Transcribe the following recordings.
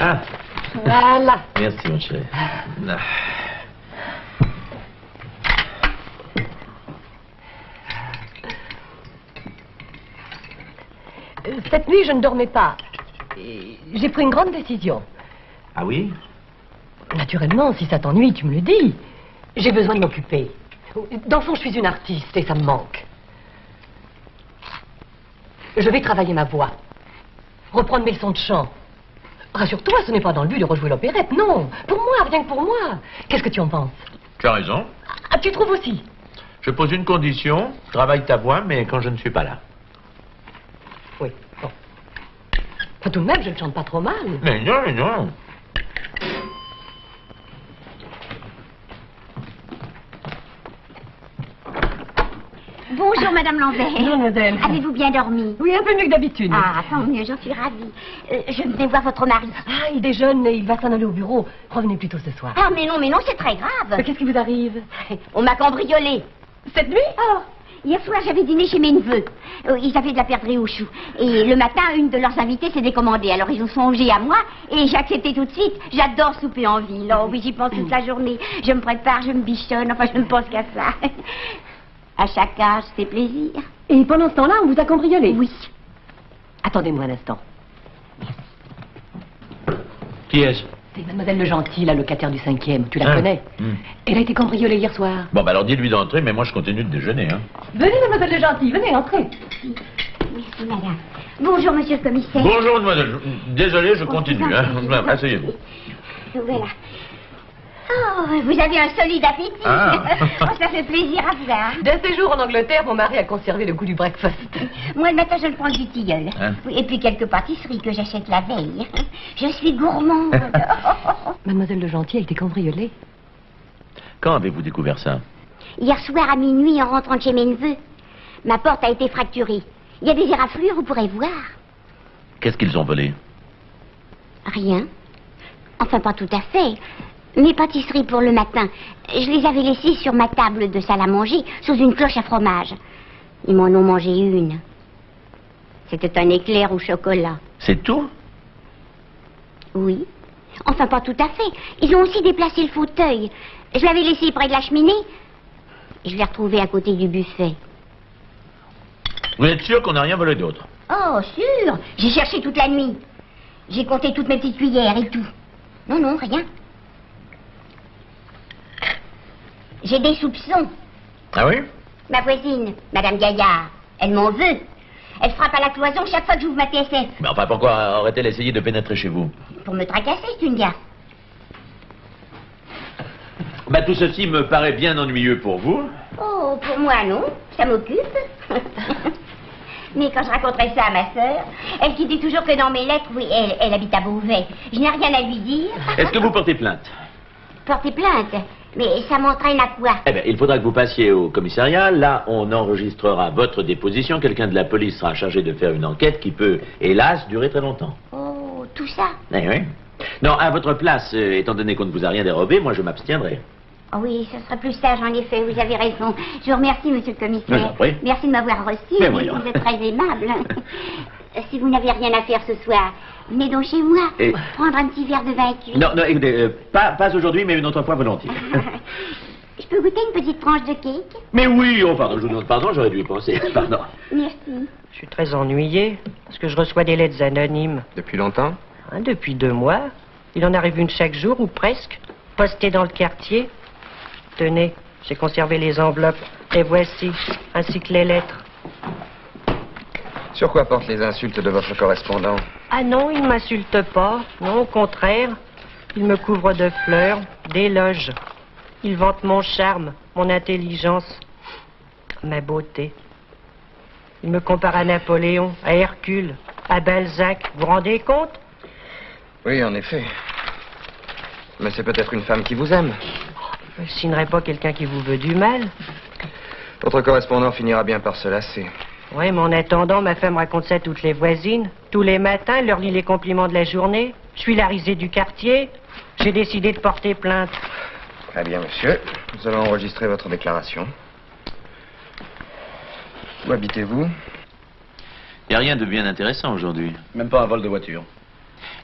Ah. Voilà. Merci, mon chéri. Ah. Cette nuit, je ne dormais pas. J'ai pris une grande décision. Ah oui? Naturellement, si ça t'ennuie, tu me le dis. J'ai besoin de m'occuper. Dans le fond, je suis une artiste et ça me manque. Je vais travailler ma voix. Reprendre mes leçons de chant. Rassure-toi, ce n'est pas dans le but de rejouer l'opérette, non. Pour moi, rien que pour moi. Qu'est-ce que tu en penses? Tu as raison. Ah, tu trouves aussi? Je pose une condition. Travaille ta voix, mais quand je ne suis pas là. Oui, bon. Enfin, tout de même, je ne chante pas trop mal. Mais non, non. Bonjour, Madame Lambert. Bonjour, mademoiselle. Avez-vous bien dormi? Oui, un peu mieux que d'habitude. Ah, tant mieux, j'en suis ravie. Je venais voir votre mari. Ah, il déjeune et il va s'en aller au bureau. Revenez plus tôt ce soir. Ah, mais non, c'est très grave. Mais qu'est-ce qui vous arrive? On m'a cambriolé. Cette nuit? Oh, hier soir, j'avais dîné chez mes neveux. Ils avaient de la perdrix au chou. Et le matin, une de leurs invitées s'est décommandée. Alors, ils ont songé à moi et j'ai accepté tout de suite. J'adore souper en ville. Oh, oui, j'y pense toute la journée. Je me prépare, je me bichonne. Enfin, je ne pense qu'à ça. À chaque âge, c'est plaisir. Et pendant ce temps-là, on vous a cambriolé? Oui. Attendez-moi un instant. Qui est-ce? C'est mademoiselle Le Gentil, la locataire du 5e. Tu la connais? Elle a été cambriolée hier soir. Bon, bah alors dis-lui d'entrer, mais moi je continue de déjeuner, hein. Venez, mademoiselle Le Gentil, venez, entrez. Merci, madame. Bonjour, monsieur le commissaire. Bonjour, mademoiselle. Désolé, je continue, hein. Asseyez-vous. Voilà. Oh, vous avez un solide appétit. Ah. Oh, ça fait plaisir à voir. D'un séjour en Angleterre, mon mari a conservé le goût du breakfast. Moi, le matin, je le prends du tilleul. Hein? Oui, et puis quelques pâtisseries que j'achète la veille. Je suis gourmande. Mademoiselle Le Gentil a été cambriolée. Quand avez-vous découvert ça? Hier soir à minuit, en rentrant de chez mes neveux, ma porte a été fracturée. Il y a des éraflures, vous pourrez voir. Qu'est-ce qu'ils ont volé? Rien. Enfin, pas tout à fait. Mes pâtisseries pour le matin, je les avais laissées sur ma table de salle à manger, sous une cloche à fromage. Ils m'en ont mangé une. C'était un éclair au chocolat. C'est tout? Oui. Enfin, pas tout à fait. Ils ont aussi déplacé le fauteuil. Je l'avais laissé près de la cheminée. Et je l'ai retrouvé à côté du buffet. Vous êtes sûr qu'on n'a rien volé d'autre? Oh, sûr. J'ai cherché toute la nuit. J'ai compté toutes mes petites cuillères et tout. Non, rien. J'ai des soupçons. Ah oui? Ma voisine, Madame Gaillard, elle m'en veut. Elle frappe à la cloison chaque fois que j'ouvre ma TSF. Mais enfin, pourquoi aurait-elle essayé de pénétrer chez vous? Pour me tracasser, c'est une gaffe. Bah, tout ceci me paraît bien ennuyeux pour vous. Oh, pour moi, non. Ça m'occupe. Mais quand je raconterai ça à ma sœur, elle qui dit toujours que dans mes lettres, oui, elle habite à Beauvais. Je n'ai rien à lui dire. Est-ce que vous portez plainte? Porter plainte? Mais ça m'entraîne à quoi? Eh bien, il faudra que vous passiez au commissariat. Là, on enregistrera votre déposition. Quelqu'un de la police sera chargé de faire une enquête qui peut, hélas, durer très longtemps. Oh, tout ça? Eh oui. Non, à votre place, étant donné qu'on ne vous a rien dérobé, moi, je m'abstiendrai. Oh oui, ce serait plus sage, en effet, vous avez raison. Je vous remercie, monsieur le commissaire. Je vous en prie. Merci de m'avoir reçu. Mais voyons. Vous êtes très aimable. Si vous n'avez rien à faire ce soir, venez donc chez moi, Et- prendre un petit verre de vin cuit. Non, écoutez, pas aujourd'hui, mais une autre fois volontiers. Je peux goûter une petite tranche de cake? Mais oui, oh, pardon, je vous demande pardon, j'aurais dû y penser. Pardon. Merci. Je suis très ennuyé parce que je reçois des lettres anonymes. Depuis longtemps? Hein, depuis 2 mois. Il en arrive une chaque jour ou presque, postée dans le quartier. Tenez, j'ai conservé les enveloppes. Les voici, ainsi que les lettres. Sur quoi portent les insultes de votre correspondant? Ah non, il ne m'insulte pas. Non, au contraire. Il me couvre de fleurs, d'éloges. Il vante mon charme, mon intelligence, ma beauté. Il me compare à Napoléon, à Hercule, à Balzac. Vous vous rendez compte? Oui, en effet. Mais c'est peut-être une femme qui vous aime. Je ne signerai pas quelqu'un qui vous veut du mal. Votre correspondant finira bien par se lasser. Oui, mais en attendant, ma femme raconte ça à toutes les voisines. Tous les matins, elle leur lit les compliments de la journée. Je suis la risée du quartier. J'ai décidé de porter plainte. Très bien, monsieur. Nous allons enregistrer votre déclaration. Où habitez-vous? Il n'y a rien de bien intéressant aujourd'hui. Même pas un vol de voiture.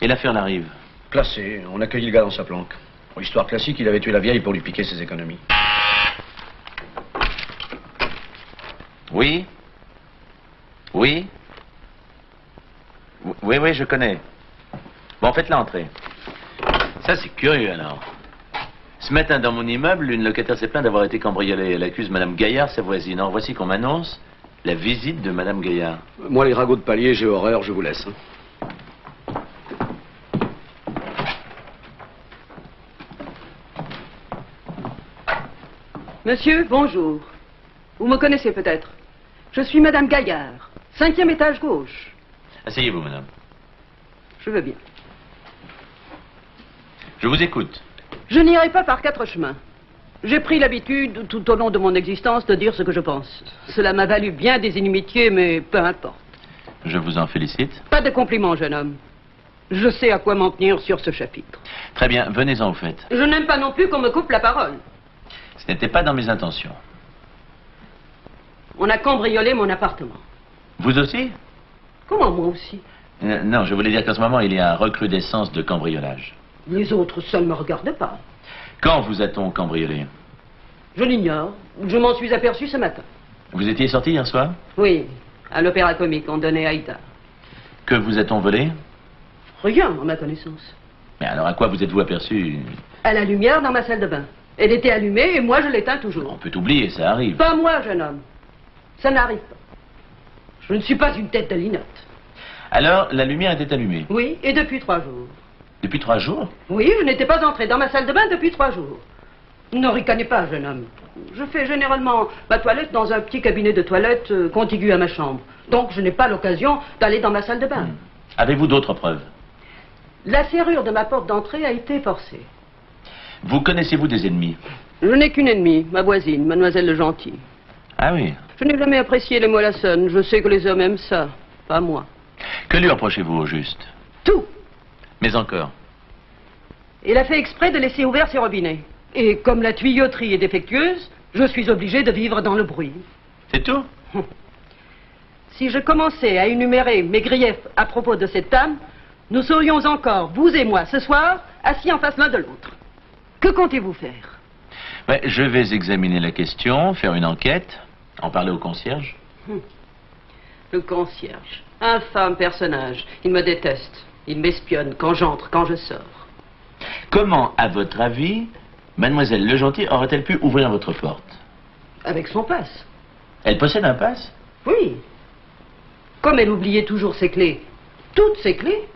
Et l'affaire l'arrive. Classé. On accueillit le gars dans sa planque. Pour histoire classique, il avait tué la vieille pour lui piquer ses économies. Oui? Oui? Oui, oui, je connais. Bon, faites-la entrer. Ça, c'est curieux, alors. Ce matin, dans mon immeuble, une locataire s'est plainte d'avoir été cambriolée. Elle accuse Madame Gaillard, sa voisine. Or, voici qu'on m'annonce la visite de Madame Gaillard. Moi, les ragots de palier, j'ai horreur, je vous laisse. Monsieur, bonjour. Vous me connaissez peut-être. Je suis Madame Gaillard, 5e étage gauche. Asseyez-vous, madame. Je veux bien. Je vous écoute. Je n'irai pas par 4 chemins. J'ai pris l'habitude, tout au long de mon existence, de dire ce que je pense. Cela m'a valu bien des inimitiés, mais peu importe. Je vous en félicite. Pas de compliments, jeune homme. Je sais à quoi m'en tenir sur ce chapitre. Très bien, venez-en au fait. Je n'aime pas non plus qu'on me coupe la parole. Ce n'était pas dans mes intentions. On a cambriolé mon appartement. Vous aussi? Comment, moi aussi? Non, je voulais dire qu'en ce moment, il y a recrudescence de cambriolage. Les autres, ça ne me regarde pas. Quand vous a-t-on cambriolé? Je l'ignore. Je m'en suis aperçu ce matin. Vous étiez sorti hier soir? Oui, à l'Opéra Comique, on donnait Aïda. Que vous a-t-on volé? Rien, à ma connaissance. Mais alors à quoi vous êtes-vous aperçu? À la lumière dans ma salle de bain. Elle était allumée et moi je l'éteins toujours. On peut oublier, ça arrive. Pas moi, jeune homme. Ça n'arrive pas. Je ne suis pas une tête de linotte. Alors, la lumière était allumée? Oui, et depuis 3 jours. Depuis 3 jours? Oui, je n'étais pas entrée dans ma salle de bain depuis 3 jours. Ne ricanez pas, jeune homme. Je fais généralement ma toilette dans un petit cabinet de toilette contigu à ma chambre. Donc je n'ai pas l'occasion d'aller dans ma salle de bain. Avez-vous d'autres preuves? La serrure de ma porte d'entrée a été forcée. Vous connaissez-vous des ennemis? Je n'ai qu'une ennemie, ma voisine, mademoiselle Le Gentil. Ah oui. Je n'ai jamais apprécié les mollassonnes. Je sais que les hommes aiment ça, pas moi. Que lui reprochez-vous au juste? Tout. Mais encore? Il a fait exprès de laisser ouvert ses robinets. Et comme la tuyauterie est défectueuse, je suis obligé de vivre dans le bruit. C'est tout? Si je commençais à énumérer mes griefs à propos de cette dame, nous serions encore, vous et moi, ce soir, assis en face l'un de l'autre. Que comptez-vous faire? Ouais, je vais examiner la question, faire une enquête, en parler au concierge. Le concierge. Infâme personnage. Il me déteste. Il m'espionne quand j'entre, quand je sors. Comment, à votre avis, mademoiselle Le Gentil aurait-elle pu ouvrir votre porte? Avec son passe. Elle possède un passe? Oui. Comme elle oubliait toujours ses clés, toutes ses clés,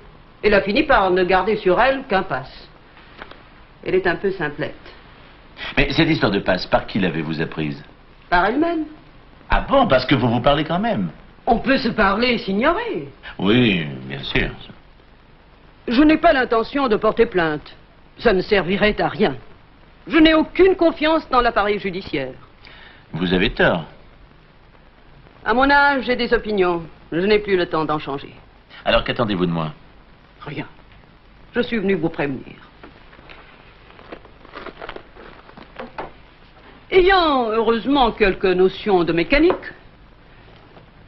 elle a fini par ne garder sur elle qu'un passe. Elle est un peu simplette. Mais cette histoire de passe, par qui l'avez-vous apprise? Par elle-même. Ah bon, parce que vous vous parlez quand même? On peut se parler et s'ignorer. Oui, bien sûr. Je n'ai pas l'intention de porter plainte. Ça ne servirait à rien. Je n'ai aucune confiance dans l'appareil judiciaire. Vous avez tort. À mon âge, j'ai des opinions. Je n'ai plus le temps d'en changer. Alors qu'attendez-vous de moi? Rien. Je suis venu vous prévenir. Ayant heureusement quelques notions de mécanique,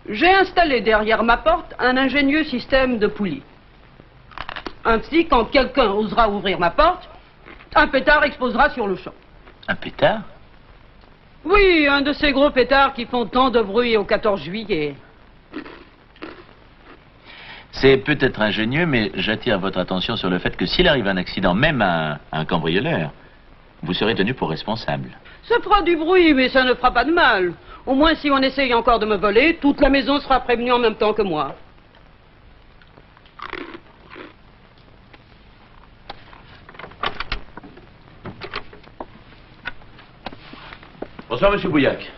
j'ai installé derrière ma porte un ingénieux système de poulies. Ainsi, quand quelqu'un osera ouvrir ma porte, un pétard explosera sur le champ. Un pétard? Oui, un de ces gros pétards qui font tant de bruit au 14 juillet. C'est peut-être ingénieux, mais j'attire votre attention sur le fait que s'il arrive un accident, même à un cambrioleur, vous serez tenu pour responsable. Ça fera du bruit, mais ça ne fera pas de mal. Au moins, si on essaye encore de me voler, toute la maison sera prévenue en même temps que moi. Bonsoir, monsieur Bouillac.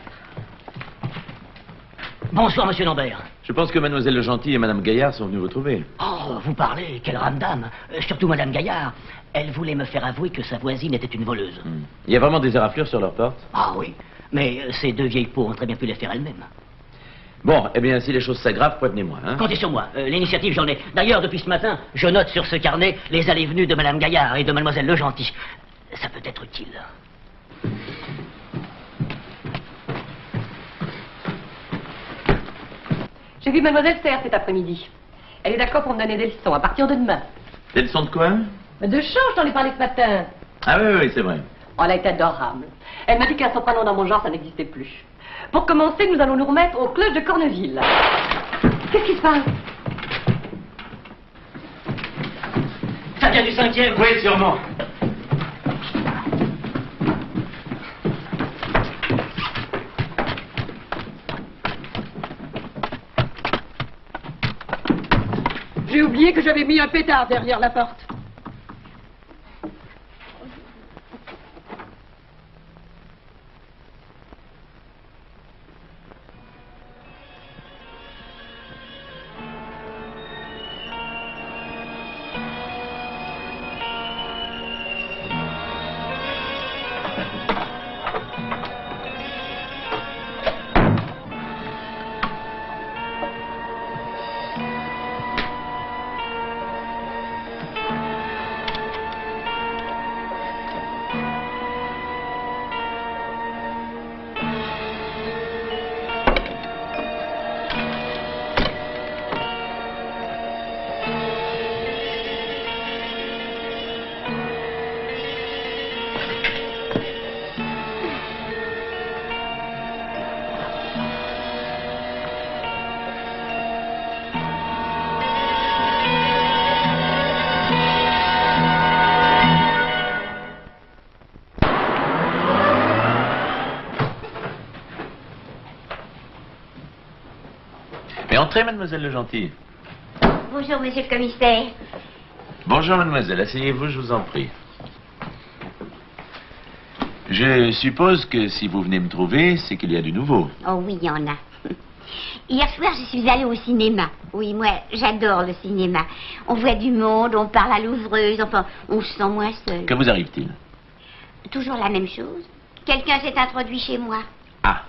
Bonsoir, monsieur Lambert. Je pense que mademoiselle Le Gentil et madame Gaillard sont venues vous trouver. Oh, vous parlez, quelle rame dame. Surtout madame Gaillard. Elle voulait me faire avouer que sa voisine était une voleuse. Il y a vraiment des éraflures sur leur porte? Ah oui, mais ces 2 vieilles peaux ont très bien pu les faire elles-mêmes. Bon, eh bien, si les choses s'aggravent, prévenez-moi, hein? Comptez sur moi, l'initiative j'en ai. D'ailleurs, depuis ce matin, je note sur ce carnet les allées et venues de madame Gaillard et de mademoiselle Le Gentil. Ça peut être utile. J'ai vu mademoiselle Serre cet après-midi. Elle est d'accord pour me donner des leçons à partir de demain. Des leçons de quoi? De chant, je t'en ai parlé ce matin. Ah oui, oui, c'est vrai. Oh, elle a été adorable. Elle m'a dit qu'un soprano dans mon genre, ça n'existait plus. Pour commencer, nous allons nous remettre aux cloches de Corneville. Qu'est-ce qui se passe? Ça vient du 5e. Oui, sûrement. J'ai oublié que j'avais mis un pétard derrière la porte. Mais entrez, mademoiselle Le Gentil. Bonjour, monsieur le commissaire. Bonjour, mademoiselle. Asseyez-vous, je vous en prie. Je suppose que si vous venez me trouver, c'est qu'il y a du nouveau. Oh oui, il y en a. Hier soir, je suis allée au cinéma. Oui, moi, j'adore le cinéma. On voit du monde, on parle à l'ouvreuse, enfin, on se sent moins seul. Que vous arrive-t-il? Toujours la même chose. Quelqu'un s'est introduit chez moi. Ah.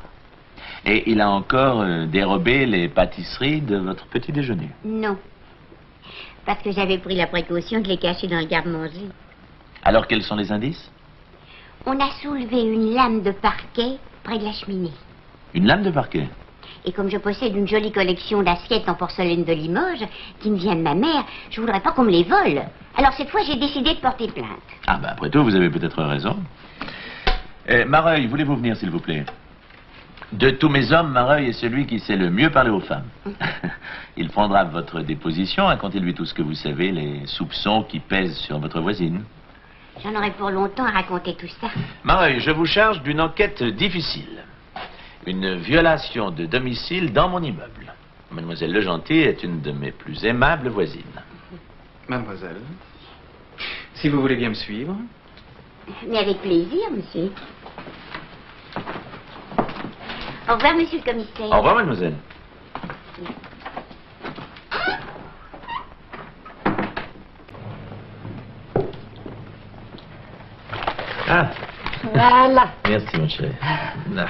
Et il a encore dérobé les pâtisseries de votre petit déjeuner. Non. Parce que j'avais pris la précaution de les cacher dans le garde-manger. Alors, quels sont les indices? On a soulevé une lame de parquet près de la cheminée. Une lame de parquet? Et comme je possède une jolie collection d'assiettes en porcelaine de Limoges, qui me vient de ma mère, je voudrais pas qu'on me les vole. Alors cette fois, j'ai décidé de porter plainte. Ah, ben après tout, vous avez peut-être raison. Mareuil, voulez-vous venir, s'il vous plaît? De tous mes hommes, Mareuil est celui qui sait le mieux parler aux femmes. Il prendra votre déposition, racontez-lui tout ce que vous savez, les soupçons qui pèsent sur votre voisine. J'en aurais pour longtemps à raconter tout ça. Mareuil, je vous charge d'une enquête difficile. Une violation de domicile dans mon immeuble. Mademoiselle Le Gentil est une de mes plus aimables voisines. Mademoiselle, si vous voulez bien me suivre. Mais avec plaisir, monsieur. Au revoir, monsieur le commissaire. Au revoir, mademoiselle. Ah. Voilà. Merci, mon chéri. Ah.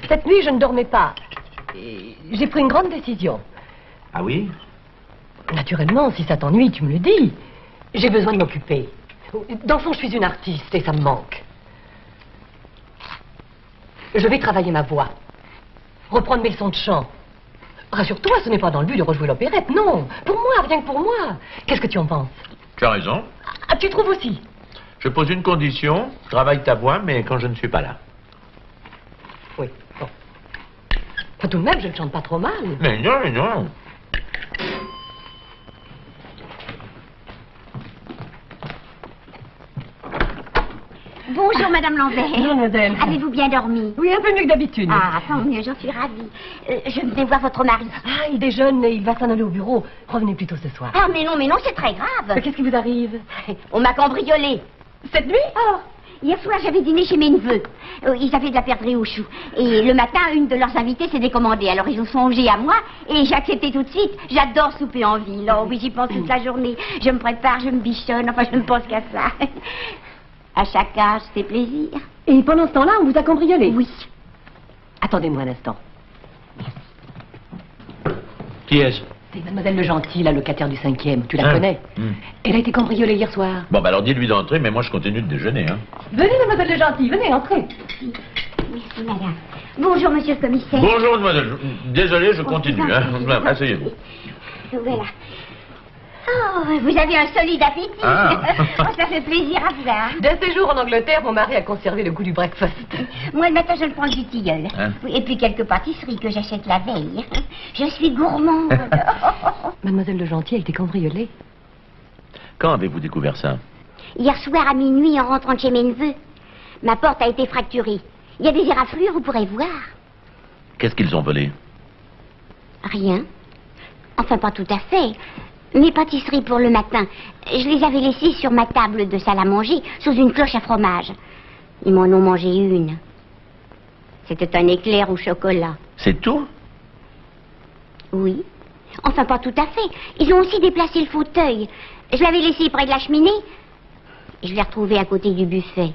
Cette nuit, je ne dormais pas. Et j'ai pris une grande décision. Ah oui? Naturellement, si ça t'ennuie, tu me le dis. J'ai besoin de m'occuper. Dans le fond, je suis une artiste et ça me manque. Je vais travailler ma voix. Reprendre mes leçons de chant. Rassure-toi, ce n'est pas dans le but de rejouer l'opérette, non. Pour moi, rien que pour moi. Qu'est-ce que tu en penses? Tu as raison. Ah, tu trouves aussi? Je pose une condition. Travaille ta voix, mais quand je ne suis pas là. Oui, bon. Enfin, tout de même, je ne chante pas trop mal. Mais non, mais non. Bonjour, Madame Lambert. Bonjour, mademoiselle. Avez-vous bien dormi? Oui, un peu mieux que d'habitude. Ah, tant mieux, j'en suis ravie. Je venais voir votre mari. Ah, il déjeune et il va s'en aller au bureau. Revenez plus tôt ce soir. Ah, mais non, c'est très grave. Qu'est-ce qui vous arrive? On m'a cambriolé. Cette nuit? Oh, hier soir, j'avais dîné chez mes neveux. Ils avaient de la perdrix au chou. Et le matin, une de leurs invitées s'est décommandée. Alors, ils ont songé à moi et j'ai accepté tout de suite. J'adore souper en ville. Oh oui, j'y pense toute la journée. Je me prépare, je me bichonne. Enfin, je ne pense qu'à ça. À chaque âge, c'est plaisir. Et pendant ce temps-là, on vous a cambriolé? Oui. Attendez-moi un instant. Qui est-ce? C'est mademoiselle Le Gentil, la locataire du 5e. Tu la connais? Elle a été cambriolée hier soir. Bon, bah alors dites-lui d'entrer, mais moi je continue de déjeuner, hein. Venez, mademoiselle Le Gentil, venez, entrez. Merci, madame. Bonjour, monsieur le commissaire. Bonjour, mademoiselle. Désolé, je continue. Hein. Asseyez-vous. Voilà. Oh, vous avez un solide appétit. Ah. Oh, ça fait plaisir à voir. D'un séjour en Angleterre, mon mari a conservé le goût du breakfast. Moi, le matin, je le prends du tilleul. Hein? Oui, et puis quelques pâtisseries que j'achète la veille. Je suis gourmande. Mademoiselle Le Gentil a été cambriolée. Quand avez-vous découvert ça? Hier soir à minuit, en rentrant de chez mes neveux, ma porte a été fracturée. Il y a des éraflures, vous pourrez voir. Qu'est-ce qu'ils ont volé? Rien. Enfin, pas tout à fait. Mes pâtisseries pour le matin, je les avais laissées sur ma table de salle à manger, sous une cloche à fromage. Ils m'en ont mangé une. C'était un éclair au chocolat. C'est tout? Oui. Enfin, pas tout à fait. Ils ont aussi déplacé le fauteuil. Je l'avais laissé près de la cheminée. Je l'ai retrouvé à côté du buffet.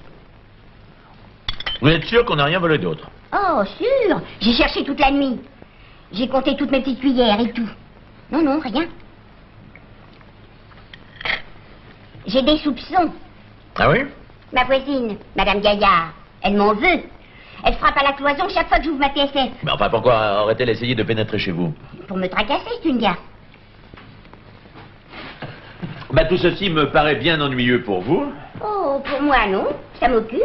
Vous êtes sûr qu'on n'a rien volé d'autre? Oh, sûr. J'ai cherché toute la nuit. J'ai compté toutes mes petites cuillères et tout. Non, non, rien. J'ai des soupçons. Ah oui? Ma voisine, Madame Gaillard, elle m'en veut. Elle frappe à la cloison chaque fois que j'ouvre ma TSF. Mais enfin, pourquoi aurait-elle essayé de pénétrer chez vous? Pour me tracasser, c'est une gaffe. Bah, tout ceci me paraît bien ennuyeux pour vous. Oh, pour moi, non. Ça m'occupe.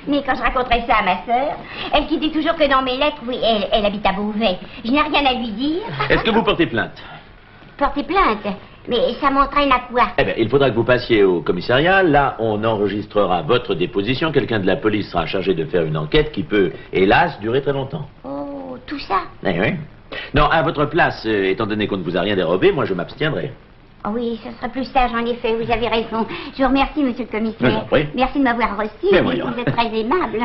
Mais quand je raconterai ça à ma sœur, elle qui dit toujours que dans mes lettres, oui, elle habite à Beauvais. Je n'ai rien à lui dire. Est-ce que vous portez plainte? Porter plainte. Mais ça m'entraîne à quoi? Eh bien, il faudra que vous passiez au commissariat. Là, on enregistrera votre déposition. Quelqu'un de la police sera chargé de faire une enquête qui peut, hélas, durer très longtemps. Oh, tout ça? Eh oui. Non, à votre place, étant donné qu'on ne vous a rien dérobé, moi, je m'abstiendrai. Oh oui, ce serait plus sage, en effet, vous avez raison. Je vous remercie, monsieur le commissaire. Oui. Merci de m'avoir reçu. Mais voyons. Vous êtes très aimable.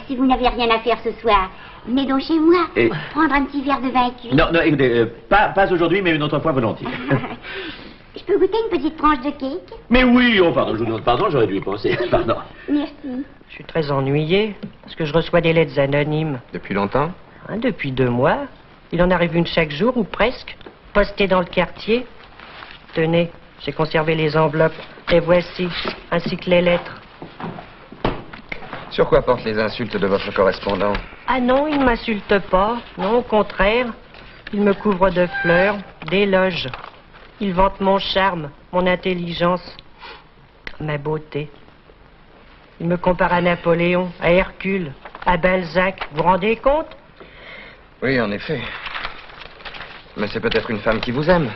Si vous n'avez rien à faire ce soir, venez donc chez moi, Et- prendre un petit verre de vin cuit. Non, non, écoutez, pas aujourd'hui, mais une autre fois volontiers. Je peux goûter une petite tranche de cake? Mais oui, oh, pardon, je vous demande pardon, j'aurais dû y penser. Pardon. Merci. Je suis très ennuyé, parce que je reçois des lettres anonymes. Depuis longtemps? Hein, depuis 2 mois. Il en arrive une chaque jour, ou presque, postée dans le quartier. Tenez, j'ai conservé les enveloppes. Les voici, ainsi que les lettres. Sur quoi portent les insultes de votre correspondant? Ah non, il ne m'insulte pas. Non, au contraire. Il me couvre de fleurs, d'éloges. Il vante mon charme, mon intelligence, ma beauté. Il me compare à Napoléon, à Hercule, à Balzac. Vous vous rendez compte? Oui, en effet. Mais c'est peut-être une femme qui vous aime.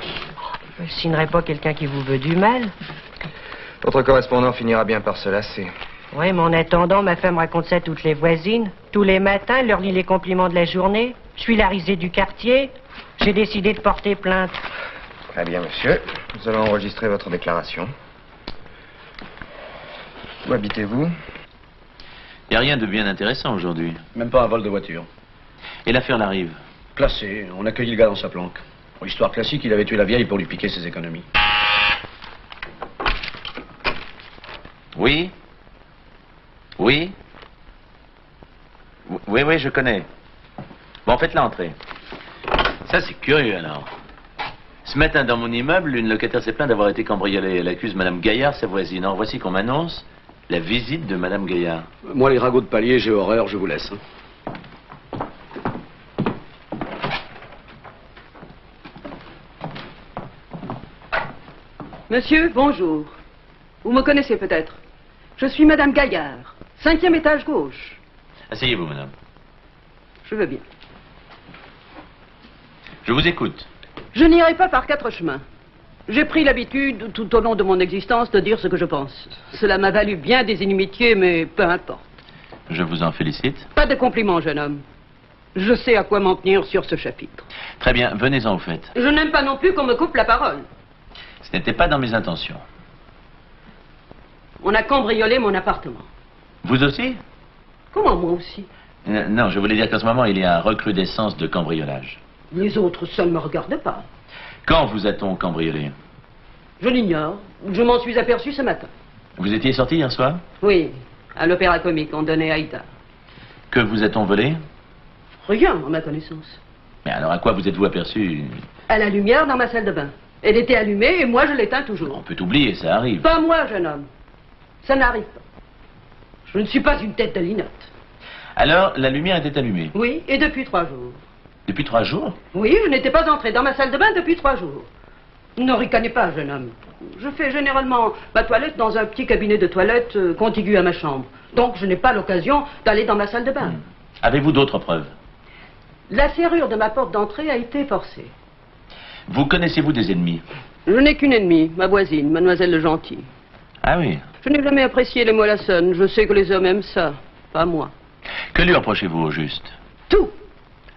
Je ne signerai pas quelqu'un qui vous veut du mal. Votre correspondant finira bien par se lasser. Oui, mais en attendant, ma femme raconte ça à toutes les voisines. Tous les matins, elle leur lit les compliments de la journée. Je suis la risée du quartier. J'ai décidé de porter plainte. Très bien, monsieur. Nous allons enregistrer votre déclaration. Où habitez-vous? Il n'y a rien de bien intéressant aujourd'hui. Même pas un vol de voiture. Et l'affaire l'arrive. Classé, on accueillit le gars dans sa planque. Bon, histoire classique, il avait tué la vieille pour lui piquer ses économies. Oui? Oui? Oui, oui, je connais. Bon, faites-la entrer. Ça, c'est curieux, alors. Ce matin, dans mon immeuble, une locataire s'est plainte d'avoir été cambriolée. Elle accuse Madame Gaillard, sa voisine. Or, voici qu'on m'annonce la visite de Madame Gaillard. Moi, les ragots de palier, j'ai horreur, je vous laisse. Monsieur, bonjour. Vous me connaissez peut-être. Je suis Madame Gaillard, 5e étage gauche. Asseyez-vous, madame. Je veux bien. Je vous écoute. Je n'irai pas par 4 chemins. J'ai pris l'habitude, tout au long de mon existence, de dire ce que je pense. Cela m'a valu bien des inimitiés, mais peu importe. Je vous en félicite. Pas de compliments, jeune homme. Je sais à quoi m'en tenir sur ce chapitre. Très bien, venez-en au fait. Je n'aime pas non plus qu'on me coupe la parole. Ce n'était pas dans mes intentions. On a cambriolé mon appartement. Vous aussi? Comment moi aussi? Non, je voulais dire qu'en ce moment, il y a un recrudescence de cambriolage. Les autres, ça ne me regarde pas. Quand vous a-t-on cambriolé? Je l'ignore. Je m'en suis aperçu ce matin. Vous étiez sorti hier soir? Oui, à l'Opéra Comique, on donnait Aïda. Que vous a-t-on volé? Rien, à ma connaissance. Mais alors, à quoi vous êtes-vous aperçu? À la lumière dans ma salle de bain. Elle était allumée et moi je l'éteins toujours. On peut oublier, ça arrive. Pas moi, jeune homme. Ça n'arrive pas. Je ne suis pas une tête de linotte. Alors, la lumière était allumée. Oui, et depuis 3 jours. Depuis 3 jours? Oui, je n'étais pas entrée dans ma salle de bain depuis 3 jours. Ne ricanez pas, jeune homme. Je fais généralement ma toilette dans un petit cabinet de toilette contigu à ma chambre. Donc, je n'ai pas l'occasion d'aller dans ma salle de bain. Avez-vous d'autres preuves? La serrure de ma porte d'entrée a été forcée. Vous connaissez-vous des ennemis? Je n'ai qu'une ennemie, ma voisine, mademoiselle Le Gentil. Ah oui. Je n'ai jamais apprécié les mollassons. Je sais que les hommes aiment ça, pas moi. Que lui reprochez-vous au juste? Tout.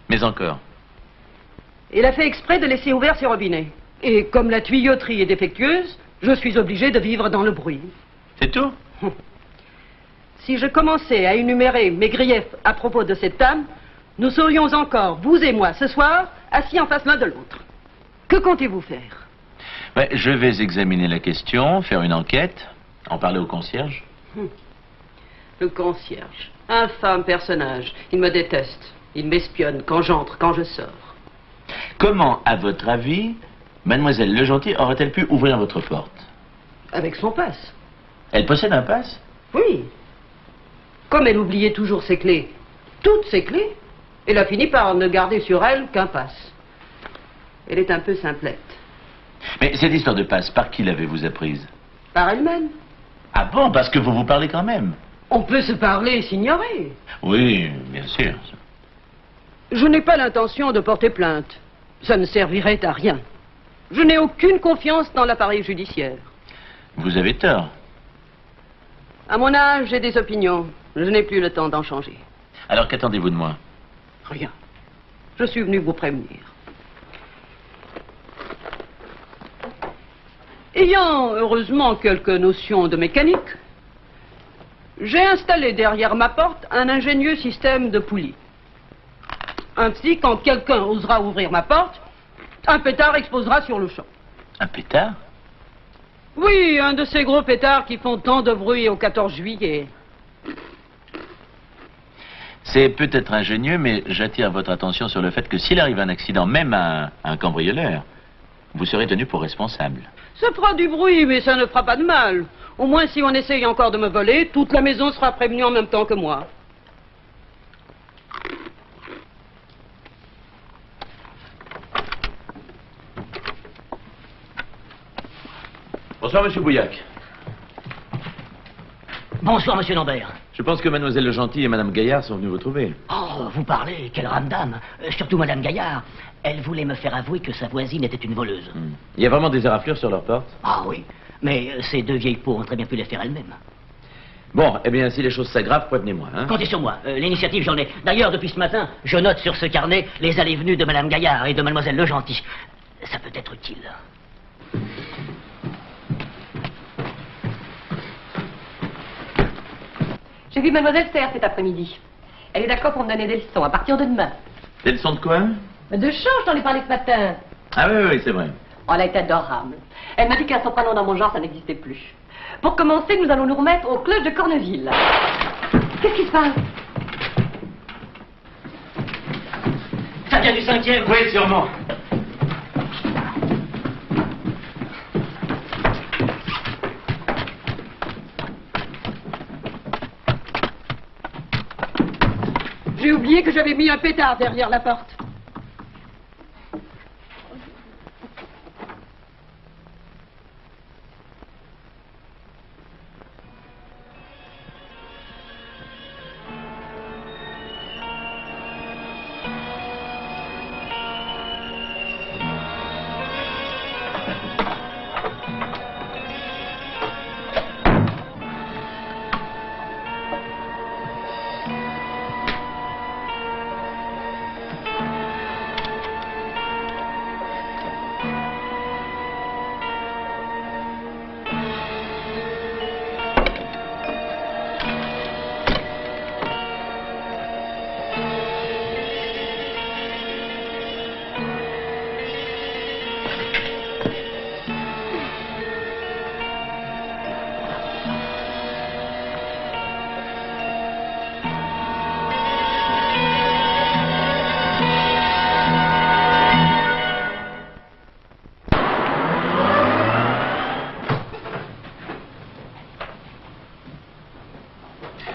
Mais encore? Il a fait exprès de laisser ouverts ses robinets. Et comme la tuyauterie est défectueuse, je suis obligé de vivre dans le bruit. C'est tout? Si je commençais à énumérer mes griefs à propos de cette dame, nous serions encore, vous et moi, ce soir, assis en face l'un de l'autre. Que comptez-vous faire? Ouais, je vais examiner la question, faire une enquête, en parler au concierge. Le concierge. Infâme personnage. Il me déteste. Il m'espionne quand j'entre, quand je sors. Comment, à votre avis, mademoiselle Le Gentil aurait-elle pu ouvrir votre porte? Avec son passe. Elle possède un passe? Oui. Comme elle oubliait toujours ses clés, toutes ses clés, elle a fini par ne garder sur elle qu'un passe. Elle est un peu simplette. Mais cette histoire de passe, par qui l'avez-vous apprise? Par elle-même. Ah bon, parce que vous vous parlez quand même? On peut se parler et s'ignorer. Oui, bien sûr. Je n'ai pas l'intention de porter plainte. Ça ne servirait à rien. Je n'ai aucune confiance dans l'appareil judiciaire. Vous avez tort. À mon âge, j'ai des opinions. Je n'ai plus le temps d'en changer. Alors qu'attendez-vous de moi? Rien. Je suis venu vous prévenir. Ayant heureusement quelques notions de mécanique, j'ai installé derrière ma porte un ingénieux système de poulies. Ainsi, quand quelqu'un osera ouvrir ma porte, un pétard explosera sur le champ. Un pétard? Oui, un de ces gros pétards qui font tant de bruit au 14 juillet. C'est peut-être ingénieux, mais j'attire votre attention sur le fait que s'il arrive un accident, même à un cambrioleur, vous serez tenu pour responsable. Ça fera du bruit, mais ça ne fera pas de mal. Au moins, si on essaye encore de me voler, toute la maison sera prévenue en même temps que moi. Bonsoir, monsieur Bouillac. Bonsoir, monsieur Lambert. Je pense que mademoiselle Le Gentil et madame Gaillard sont venues vous trouver. Oh, vous parlez, quelle rame dame. Surtout madame Gaillard. Elle voulait me faire avouer que sa voisine était une voleuse. Il y a vraiment des éraflures sur leur porte? Ah oui, mais ces deux vieilles peaux ont très bien pu les faire elles-mêmes. Bon, eh bien, si les choses s'aggravent, prévenez-moi, hein? Comptez sur moi, l'initiative j'en ai. D'ailleurs, depuis ce matin, je note sur ce carnet les allées et venues de madame Gaillard et de mademoiselle Le Gentil. Ça peut être utile. J'ai vu mademoiselle Serre cet après-midi. Elle est d'accord pour me donner des leçons à partir de demain. Des leçons de quoi? De chant, je t'en ai parlé ce matin. Ah oui, c'est vrai. Oh, elle a été adorable. Elle m'a dit qu'un soprano dans mon genre, ça n'existait plus. Pour commencer, nous allons nous remettre aux cloches de Corneville. Qu'est-ce qui se passe? Ça vient du 5e. Oui, sûrement. J'ai oublié que j'avais mis un pétard derrière la porte.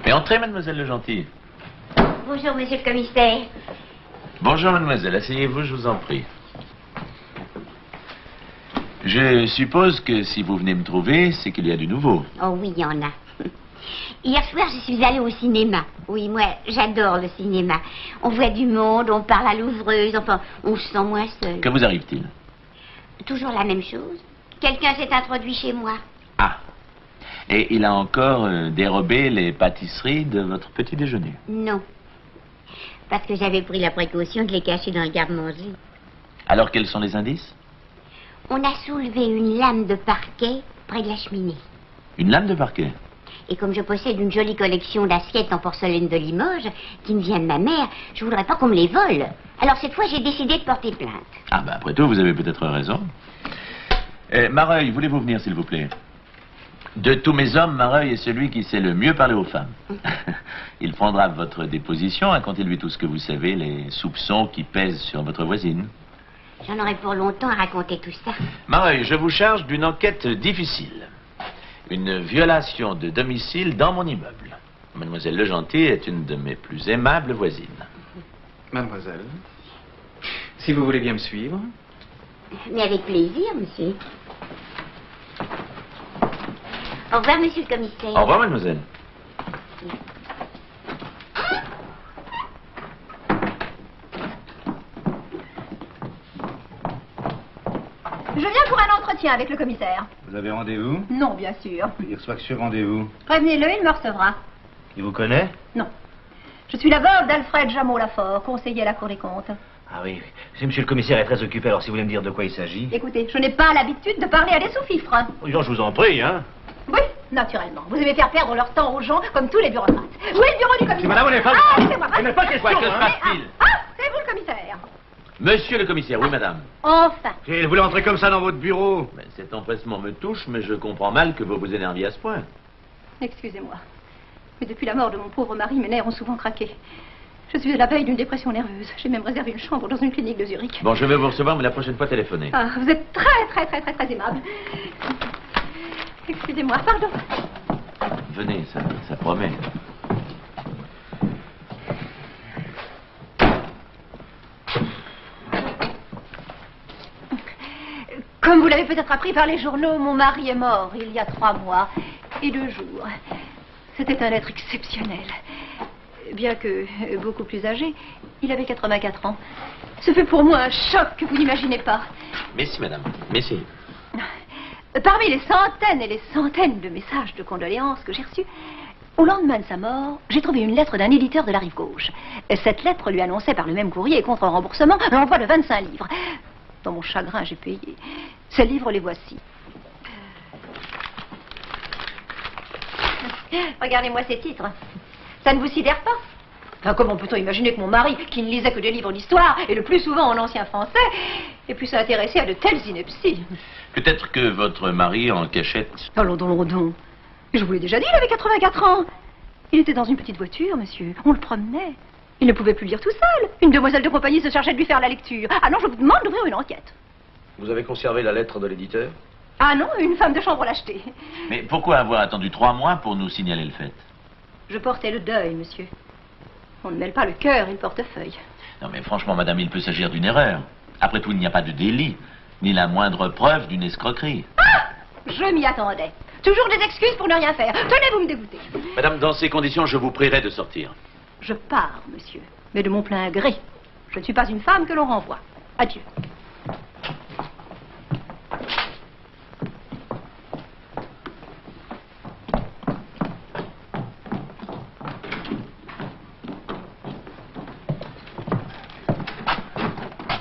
Mais entrez, mademoiselle Le Gentil. Bonjour, monsieur le commissaire. Bonjour, mademoiselle. Asseyez-vous, je vous en prie. Je suppose que si vous venez me trouver, c'est qu'il y a du nouveau. Oh oui, il y en a. Hier soir, je suis allée au cinéma. Oui, moi, j'adore le cinéma. On voit du monde, on parle à l'ouvreuse, enfin, on se sent moins seul. Que vous arrive-t-il? Toujours la même chose. Quelqu'un s'est introduit chez moi. Ah. Et il a encore dérobé les pâtisseries de votre petit déjeuner. Non. Parce que j'avais pris la précaution de les cacher dans le garde-manger. Alors, quels sont les indices? On a soulevé une lame de parquet près de la cheminée. Une lame de parquet? Et comme je possède une jolie collection d'assiettes en porcelaine de Limoges, qui me vient de ma mère, je voudrais pas qu'on me les vole. Alors cette fois, j'ai décidé de porter plainte. Ah, ben après tout, vous avez peut-être raison. Mareuil, voulez-vous venir, s'il vous plaît? De tous mes hommes, Mareuil est celui qui sait le mieux parler aux femmes. Il prendra votre déposition, racontez-lui tout ce que vous savez, les soupçons qui pèsent sur votre voisine. J'en aurais pour longtemps à raconter tout ça. Mareuil, je vous charge d'une enquête difficile. Une violation de domicile dans mon immeuble. Mademoiselle Legentil est une de mes plus aimables voisines. Mademoiselle, si vous voulez bien me suivre. Mais avec plaisir, monsieur. Au revoir, monsieur le commissaire. Au revoir, mademoiselle. Je viens pour un entretien avec le commissaire. Vous avez rendez-vous? Non, bien sûr. Il reçoit que sur rendez-vous. Prévenez-le, il me recevra. Il vous connaît? Non. Je suis la veuve d'Alfred Jameau-Lafort, conseiller à la Cour des comptes. Ah oui, monsieur le commissaire est très occupé, alors si vous voulez me dire de quoi il s'agit. Écoutez, je n'ai pas l'habitude de parler à des sous-fifres. Oui, je vous en prie, hein. Oui, naturellement. Vous aimez faire perdre leur temps aux gens comme tous les bureaucrates. Où est le bureau du commissaire? Madame, on n'est pas... Ah, laissez-moi. On n'est pas question, Quoi, que se hein. passe-t-il? C'est vous le commissaire. Monsieur le commissaire, oui, madame. Enfin. Vous voulez entrer comme ça dans votre bureau? Ben, cet empressement me touche, mais je comprends mal que vous vous énerviez à ce point. Excusez-moi. Mais depuis la mort de mon pauvre mari, mes nerfs ont souvent craqué. Je suis à la veille d'une dépression nerveuse. J'ai même réservé une chambre dans une clinique de Zurich. Bon, je vais vous recevoir, mais la prochaine fois, téléphonez. Ah, vous êtes très aimable. Excusez-moi, pardon. Venez, ça promet. Comme vous l'avez peut-être appris par les journaux, mon mari est mort il y a 3 mois et 2 jours. C'était un être exceptionnel. Bien que beaucoup plus âgé, il avait 84 ans. Ce fut pour moi un choc que vous n'imaginez pas. Merci, madame. Merci. Parmi les centaines et les centaines de messages de condoléances que j'ai reçus, au lendemain de sa mort, j'ai trouvé une lettre d'un éditeur de la Rive-Gauche. Cette lettre lui annonçait par le même courrier et contre remboursement l'envoi de 25 livres. Dans mon chagrin, j'ai payé. Ces livres, les voici. Regardez-moi ces titres. Ça ne vous sidère pas? Enfin, comment peut-on imaginer que mon mari, qui ne lisait que des livres d'histoire, et le plus souvent en ancien français, ait pu s'intéresser à de telles inepties? Peut-être que votre mari en cachette. Allons donc. Je vous l'ai déjà dit, il avait 84 ans. Il était dans une petite voiture, monsieur. On le promenait. Il ne pouvait plus lire tout seul. Une demoiselle de compagnie se chargeait de lui faire la lecture. Ah non, je vous demande d'ouvrir une enquête. Vous avez conservé la lettre de l'éditeur? Ah non, une femme de chambre l'a achetée. Mais pourquoi avoir attendu 3 mois pour nous signaler le fait? Je portais le deuil, monsieur. On ne mêle pas le cœur et le portefeuille. Non, mais franchement, madame, il peut s'agir d'une erreur. Après tout, il n'y a pas de délit, ni la moindre preuve d'une escroquerie. Ah! Je m'y attendais. Toujours des excuses pour ne rien faire. Tenez, vous me dégoûtez. Madame, dans ces conditions, je vous prierai de sortir. Je pars, monsieur, mais de mon plein gré. Je ne suis pas une femme que l'on renvoie. Adieu.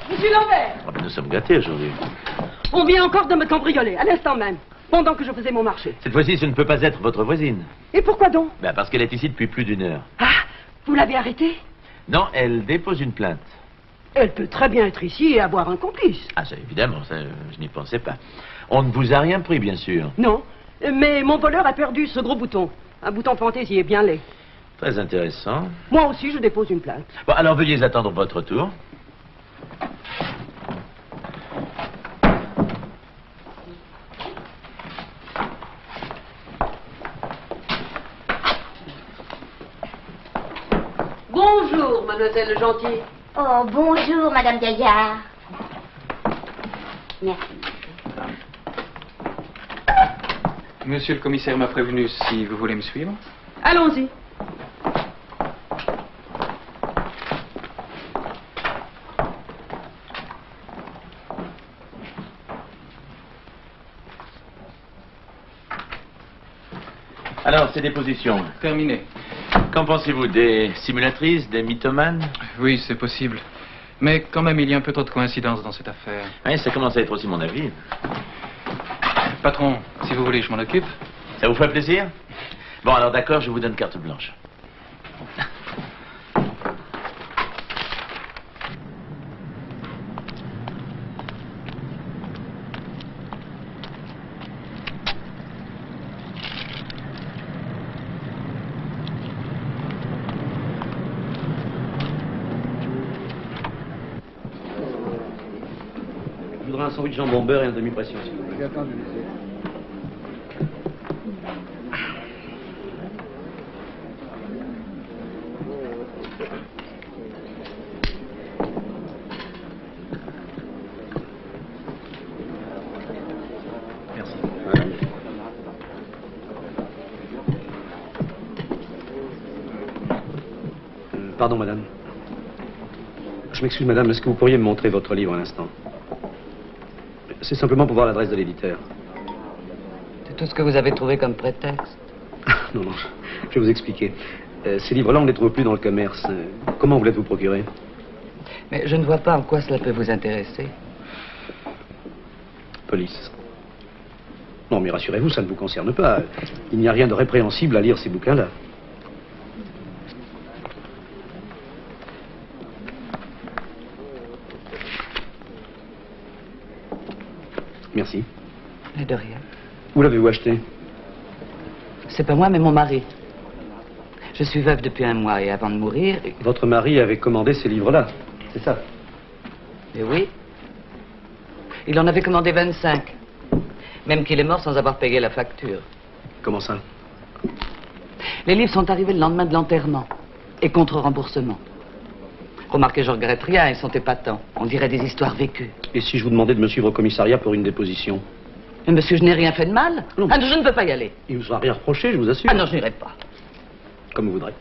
Monsieur Lambert, Ah, ben, nous sommes gâtés aujourd'hui. on vient encore de me cambrioler, à l'instant même, pendant que je faisais mon marché. Cette fois-ci, ce ne peut pas être votre voisine. Et pourquoi donc? Ben, parce qu'elle est ici depuis plus d'1 heure. Ah, vous l'avez arrêtée? Non, elle dépose une plainte. Elle peut très bien être ici et avoir un complice. Ah, ça, évidemment, ça, je n'y pensais pas. On ne vous a rien pris, bien sûr. Non, mais mon voleur a perdu ce gros bouton. Un bouton fantaisie bien laid. Très intéressant. Moi aussi, je dépose une plainte. Bon, alors veuillez attendre votre tour. Bonjour. Bonjour, mademoiselle Le Gentil. Oh, bonjour, Madame Gaillard. Merci. Monsieur le commissaire m'a prévenu si vous voulez me suivre. Allons-y. Alors, ces dépositions. Terminé. Qu'en pensez-vous? Des simulatrices, des mythomanes? Oui, c'est possible. Mais quand même, il y a un peu trop de coïncidences dans cette affaire. Oui, ça commence à être aussi mon avis. Patron, si vous voulez, je m'en occupe. Ça vous ferait plaisir? Bon, alors d'accord, je vous donne carte blanche. Je voudrais un sandwich jambon beurre et un demi-pression, s'il vous plaît. Merci. Pardon, madame. Je m'excuse, madame, est-ce que vous pourriez me montrer votre livre un instant? C'est simplement pour voir l'adresse de l'éditeur. C'est tout ce que vous avez trouvé comme prétexte. Non, non, je vais vous expliquer. Ces livres-là, on ne les trouve plus dans le commerce. Comment voulez-vous procurer? Mais je ne vois pas en quoi cela peut vous intéresser. Police. Non, mais rassurez-vous, ça ne vous concerne pas. Il n'y a rien de répréhensible à lire ces bouquins-là. Merci. Mais de rien. Où l'avez-vous acheté? C'est pas moi, mais mon mari. Je suis veuve depuis 1 mois et avant de mourir... Votre mari avait commandé ces livres-là, c'est ça? Mais oui. Il en avait commandé 25. Même qu'il est mort sans avoir payé la facture. Comment ça? Les livres sont arrivés le lendemain de l'enterrement. Et contre remboursement. Remarquez, je regrette rien, ils sont épatants. On dirait des histoires vécues. Et si je vous demandais de me suivre au commissariat pour une déposition? Mais monsieur, je n'ai rien fait de mal. Non. Ah, je ne peux pas y aller. Il ne vous a rien reproché, je vous assure. Ah non, je n'irai pas. Comme vous voudrez.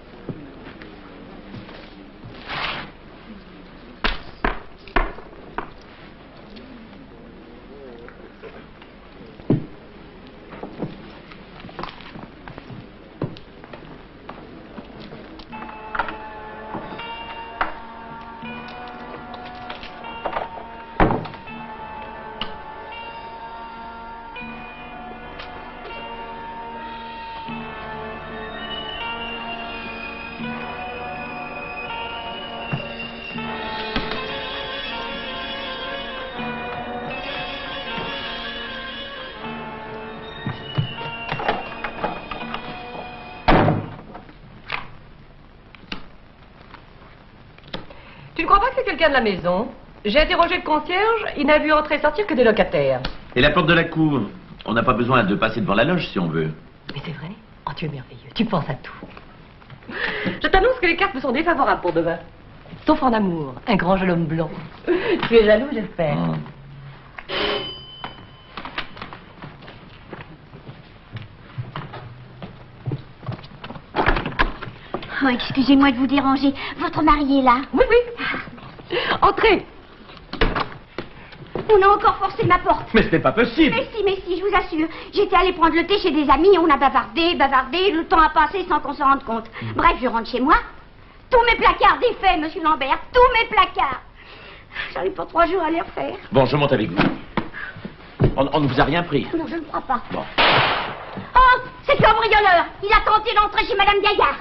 Tu ne crois pas que c'est quelqu'un de la maison? J'ai interrogé le concierge, il n'a vu entrer et sortir que des locataires. Et la porte de la cour? On n'a pas besoin de passer devant la loge si on veut. Mais c'est vrai? Oh, tu es merveilleux, tu penses à tout. Je t'annonce que les cartes me sont défavorables pour demain. Sauf en amour, un grand jeune homme blond. Tu es jaloux, j'espère. Oh, excusez-moi de vous déranger. Votre mari est là? Oui, oui. Entrez. On a encore forcé ma porte. Mais ce n'est pas possible. Mais si, je vous assure. J'étais allée prendre le thé chez des amis, on a bavardé, le temps a passé sans qu'on se rende compte. Bref, je rentre chez moi. Tous mes placards défaits, monsieur Lambert, tous mes placards. J'arrive pas 3 jours à les refaire. Bon, je monte avec vous. On ne vous a rien pris. Non, je ne crois pas. Bon. Oh, c'est le cambrioleur. Il a tenté d'entrer chez Madame Gaillard.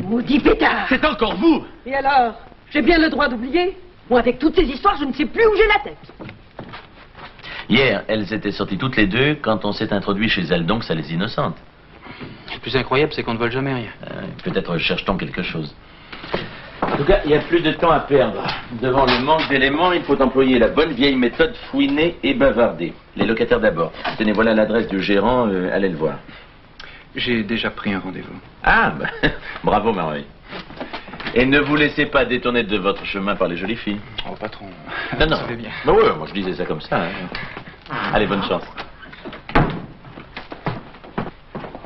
Maudit pétard. C'est encore vous. Et alors? J'ai bien le droit d'oublier? Moi, avec toutes ces histoires, je ne sais plus où j'ai la tête. Hier, elles étaient sorties toutes les deux quand on s'est introduit chez elles, donc ça les innocente. Le plus incroyable, c'est qu'on ne vole jamais rien. Peut-être cherche-t-on quelque chose. En tout cas, il n'y a plus de temps à perdre. Devant le manque d'éléments, il faut employer la bonne vieille méthode fouiner et bavarder. Les locataires d'abord. Tenez, voilà l'adresse du gérant, allez le voir. J'ai déjà pris un rendez-vous. Ah, bah, bravo Marie. Et ne vous laissez pas détourner de votre chemin par les jolies filles. Oh, patron, non, vous non. savez bien. Bah ouais, moi je disais ça comme ça. Hein. Allez, bonne chance.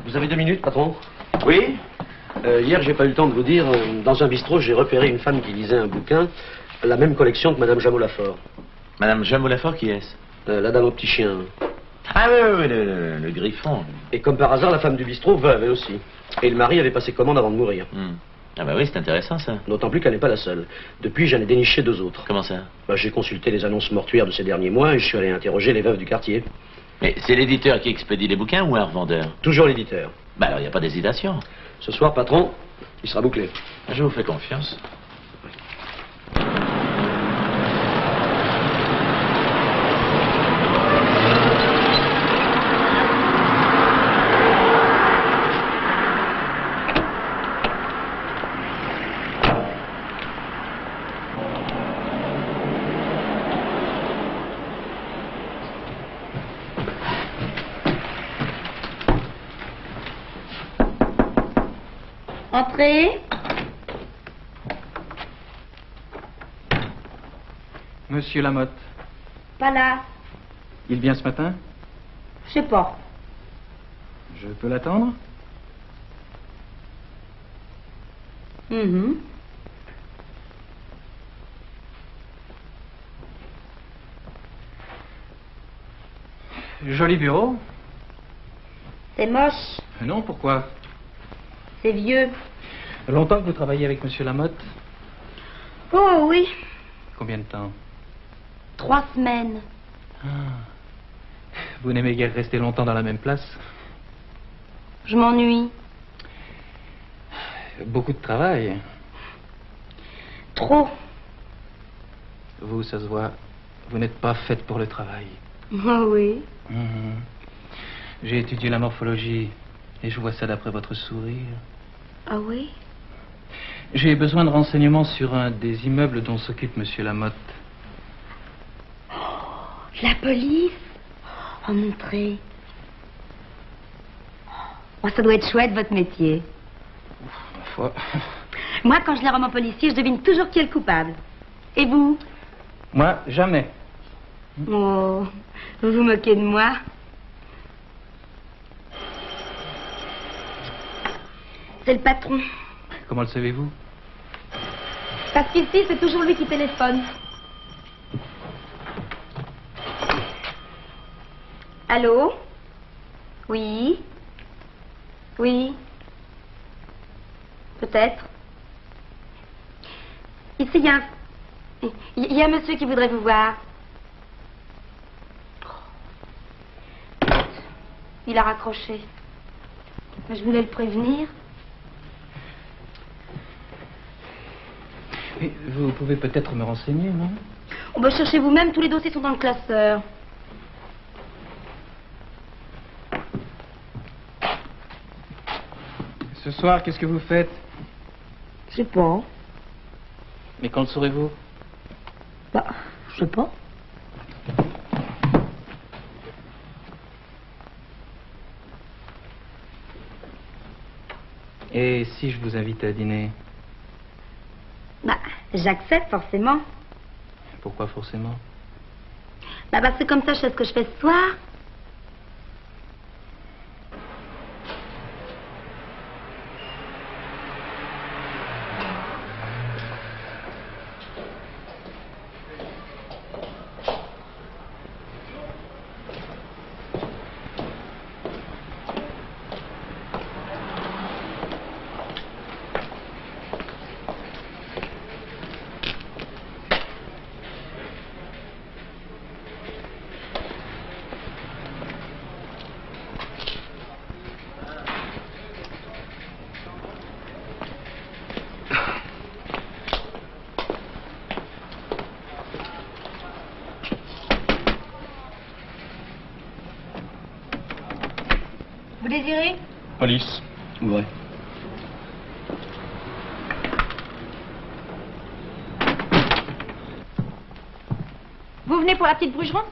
Vous avez 2 minutes, patron? Oui? Hier, j'ai pas eu le temps de vous dire, dans un bistrot, j'ai repéré une femme qui lisait un bouquin, la même collection que Madame Jameau-Lafort. Madame Jameau-Lafort, qui est-ce? La dame au petit chien. Ah oui, le griffon. Et comme par hasard, la femme du bistrot veuve, elle aussi. Et le mari avait passé commande avant de mourir. Ah bah oui, c'est intéressant ça. D'autant plus qu'elle n'est pas la seule. Depuis, j'en ai déniché 2 autres. Comment ça? J'ai consulté les annonces mortuaires de ces derniers mois et je suis allé interroger les veuves du quartier. Mais c'est l'éditeur qui expédie les bouquins ou un revendeur? Toujours l'éditeur. Bah alors, il n'y a pas d'hésitation. Ce soir, patron, il sera bouclé. Je vous fais confiance. Entrez. Monsieur Lamotte, Pas là. il vient ce matin? Je sais pas. Je peux l'attendre? Joli bureau. C'est moche. Non, pourquoi? C'est vieux. Longtemps que vous travaillez avec Monsieur Lamotte? Oh oui. Combien de temps? 3 semaines. Vous n'aimez guère rester longtemps dans la même place? Je m'ennuie. Beaucoup de travail. Trop. Vous, ça se voit, vous n'êtes pas faite pour le travail. Oh oui. J'ai étudié la morphologie et je vois ça d'après votre sourire. Ah oui? J'ai besoin de renseignements sur un des immeubles dont s'occupe Monsieur Lamotte. La police? Oh, montrez. Oh, ça doit être chouette, votre métier. Ma foi. Moi, quand je lis un roman policier, je devine toujours qui est le coupable. Et vous? Moi, jamais. Oh, vous vous moquez de moi? C'est le patron. Comment le savez-vous? Parce qu'ici, c'est toujours lui qui téléphone. Allô? Oui? Oui? Peut-être. Ici, il y a un monsieur qui voudrait vous voir. Il a raccroché. Je voulais le prévenir. Et vous pouvez peut-être me renseigner, non? On va chercher vous-même, tous les dossiers sont dans le classeur. Ce soir, qu'est-ce que vous faites? Je sais pas. Mais quand le saurez-vous? Bah, je sais pas. Et si je vous invite à dîner? Bah, j'accepte forcément. Pourquoi forcément? Bah, parce que comme ça, je sais ce que je fais ce soir. Vous désirez? Police. Ouvrez. Vous venez pour la petite Brugeron?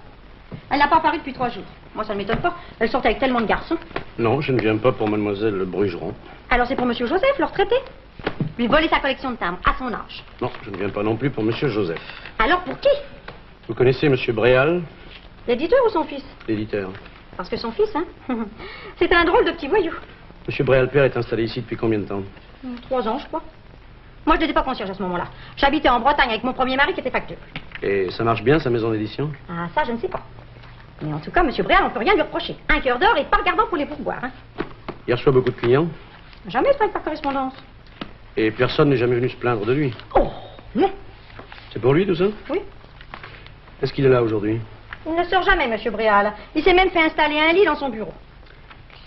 Elle n'a pas apparu depuis 3 jours. Moi, ça ne m'étonne pas. Elle sortait avec tellement de garçons. Non, je ne viens pas pour mademoiselle le Brugeron. Alors c'est pour Monsieur Joseph, le retraité? Lui voler sa collection de timbres, à son âge. Non, je ne viens pas non plus pour monsieur Joseph. Alors pour qui? Vous connaissez monsieur Bréal, L'éditeur ou son fils? l'éditeur? Parce que son fils, hein? C'est un drôle de petit voyou. Monsieur Bréal père est installé ici depuis combien de temps? 3 ans, je crois. Moi, je n'étais pas concierge à ce moment-là. J'habitais en Bretagne avec mon premier mari qui était facteur. Et ça marche bien, sa maison d'édition? Ah, ça, je ne sais pas. Mais en tout cas, Monsieur Bréal, on ne peut rien lui reprocher. Un cœur d'or et pas regardant pour les pourboires. Hein. Il reçoit beaucoup de clients? Jamais je travaille par correspondance. Et personne n'est jamais venu se plaindre de lui? Oh, non. C'est pour lui tout ça? Oui. Est-ce qu'il est là aujourd'hui? Il ne sort jamais, Monsieur Bréal. Il s'est même fait installer un lit dans son bureau.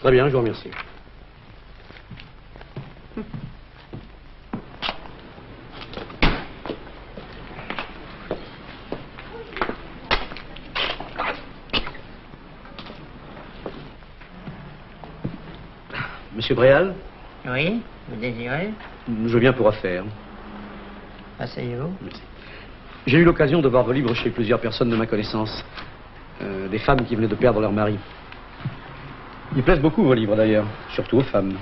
Très bien, je vous remercie. Monsieur Bréal? Oui, vous désirez? Je viens pour affaires. Asseyez-vous. J'ai eu l'occasion de voir vos livres chez plusieurs personnes de ma connaissance. Des femmes qui venaient de perdre leur mari. Ils plaisent beaucoup, vos livres d'ailleurs, surtout aux femmes.